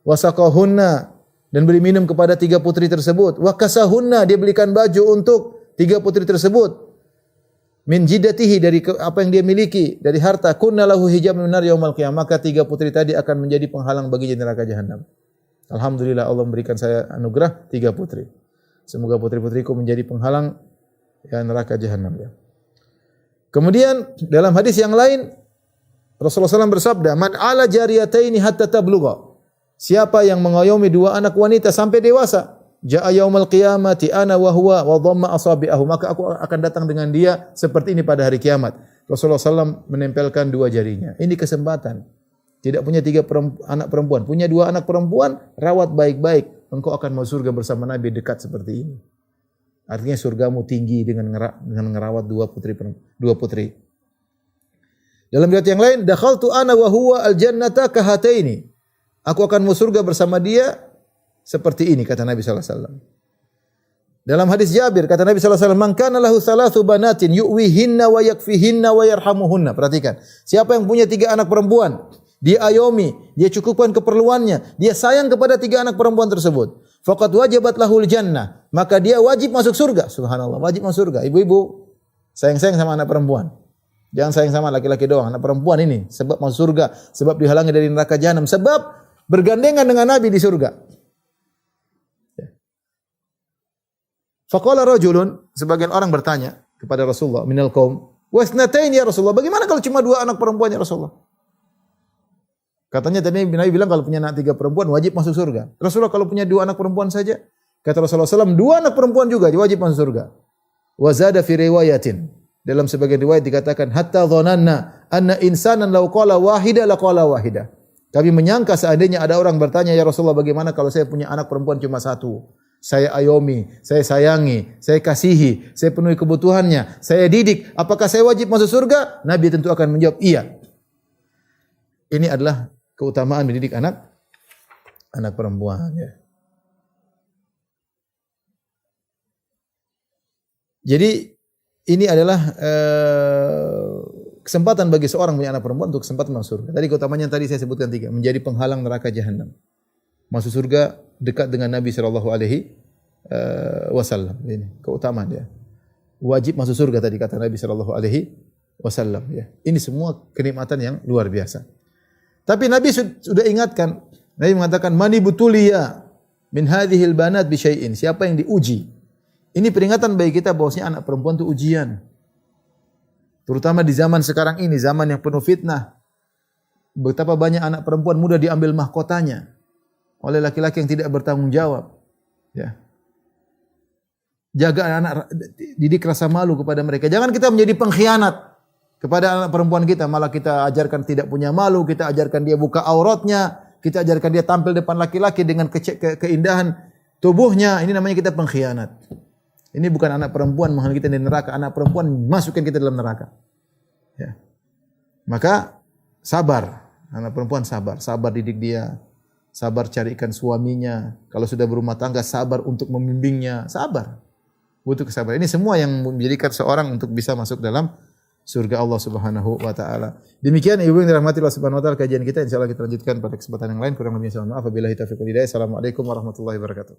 Wa saqahunna, dan beri minum kepada 3 putri tersebut. Wa kasahunna, dia belikan baju untuk 3 putri tersebut. Min jidatihi, dari apa yang dia miliki, dari harta. Kunna lahu hijab min nar yaumil qiyamah, maka 3 putri tadi akan menjadi penghalang bagi neraka jahanam. Alhamdulillah Allah memberikan saya anugerah 3 putri. Semoga putri-putriku menjadi penghalang neraka jahanam ya. Kemudian dalam hadis yang lain Rasulullah SAW bersabda, "Man ala jariyataini hatta tablugha." Siapa yang mengayomi 2 anak wanita sampai dewasa, jaa yaumul qiyamati ana wa huwa wa dhamma asabi'ahu, maka aku akan datang dengan dia seperti ini pada hari kiamat. Rasulullah SAW menempelkan 2 jarinya. Ini kesempatan. Tidak punya 3 anak perempuan, punya 2 anak perempuan, rawat baik-baik, engkau akan masuk surga bersama Nabi dekat seperti ini. Artinya surgamu tinggi dengan ngerawat 2 putri. Dalam riwayat yang lain, dakhaltu ana wa huwa al-jannata kahataini. Aku akan masuk surga bersama dia seperti ini, kata Nabi sallallahu alaihi wasallam. Dalam hadis Jabir kata Nabi sallallahu alaihi wasallam, "Man kana lahu thalathu banatin yu'wihinna wa yakfihinna wa yarhamuhunna." Perhatikan, siapa yang punya 3 anak perempuan, dia ayomi, dia cukupkan keperluannya, dia sayang kepada 3 anak perempuan tersebut. Faqad wajabat lahul jannah, maka dia wajib masuk surga. Subhanallah, wajib masuk surga. Ibu-ibu, sayang-sayang sama anak perempuan. Jangan sayang sama laki-laki doang, anak perempuan ini sebab masuk surga, sebab dihalangi dari neraka jahanam, sebab bergandengan dengan Nabi di surga. Faqala rajulun, sebagian orang bertanya kepada Rasulullah, minal qaum, "Wasnatain ya Rasulullah, bagaimana kalau cuma 2 anak perempuan ya Rasulullah?" Katanya tadi Nabi bilang kalau punya anak 3 perempuan wajib masuk surga. Rasulullah kalau punya 2 anak perempuan saja, kata Rasulullah SAW, 2 anak perempuan juga wajib masuk surga. Wa zada fi riwayatin, dalam sebagian riwayat dikatakan, hatta dhananna anna insanan law qala wahida la qala wahida. Kami menyangka seandainya ada orang bertanya, "Ya Rasulullah, bagaimana kalau saya punya anak perempuan cuma 1? Saya ayomi, saya sayangi, saya kasihi, saya penuhi kebutuhannya, saya didik. Apakah saya wajib masuk surga?" Nabi tentu akan menjawab, "Iya." Ini adalah keutamaan mendidik anak perempuan ya. Jadi ini adalah kesempatan bagi seorang punya anak perempuan untuk kesempatan masuk surga. Tadi keutamaannya tadi saya sebutkan 3, menjadi penghalang neraka jahanam. Masuk surga dekat dengan Nabi sallallahu alaihi wasallam. Ini keutamaan dia. Wajib masuk surga tadi kata Nabi sallallahu alaihi wasallam ya. Ini semua kenikmatan yang luar biasa. Tapi Nabi sudah ingatkan, Nabi mengatakan, "Mani butuliya min hadhil banat bi syai'in." Siapa yang diuji? Ini peringatan bagi kita bahwasanya anak perempuan itu ujian. Terutama di zaman sekarang ini, zaman yang penuh fitnah. Betapa banyak anak perempuan mudah diambil mahkotanya oleh laki-laki yang tidak bertanggung jawab. Ya. Jaga anak, didik rasa malu kepada mereka. Jangan kita menjadi pengkhianat kepada anak perempuan kita, malah kita ajarkan tidak punya malu, kita ajarkan dia buka auratnya, kita ajarkan dia tampil depan laki-laki dengan keindahan tubuhnya. Ini namanya kita pengkhianat. Ini bukan anak perempuan menghalangi kita dari neraka, anak perempuan masukkan kita dalam neraka. Ya. Maka sabar, anak perempuan sabar didik dia, sabar carikan suaminya. Kalau sudah berumah tangga, sabar untuk membimbingnya, sabar. butuh kesabaran. Ini semua yang menjadikan seorang untuk bisa masuk dalam surga Allah Subhanahu wa taala. Demikian ibu yang dirahmati Allah Subhanahu wa taala kajian kita, insyaallah kita lanjutkan pada kesempatan yang lain. Kurang lebihnya mohon maaf. Wabillahi taufiq wal hidayah. Assalamualaikum warahmatullahi wabarakatuh.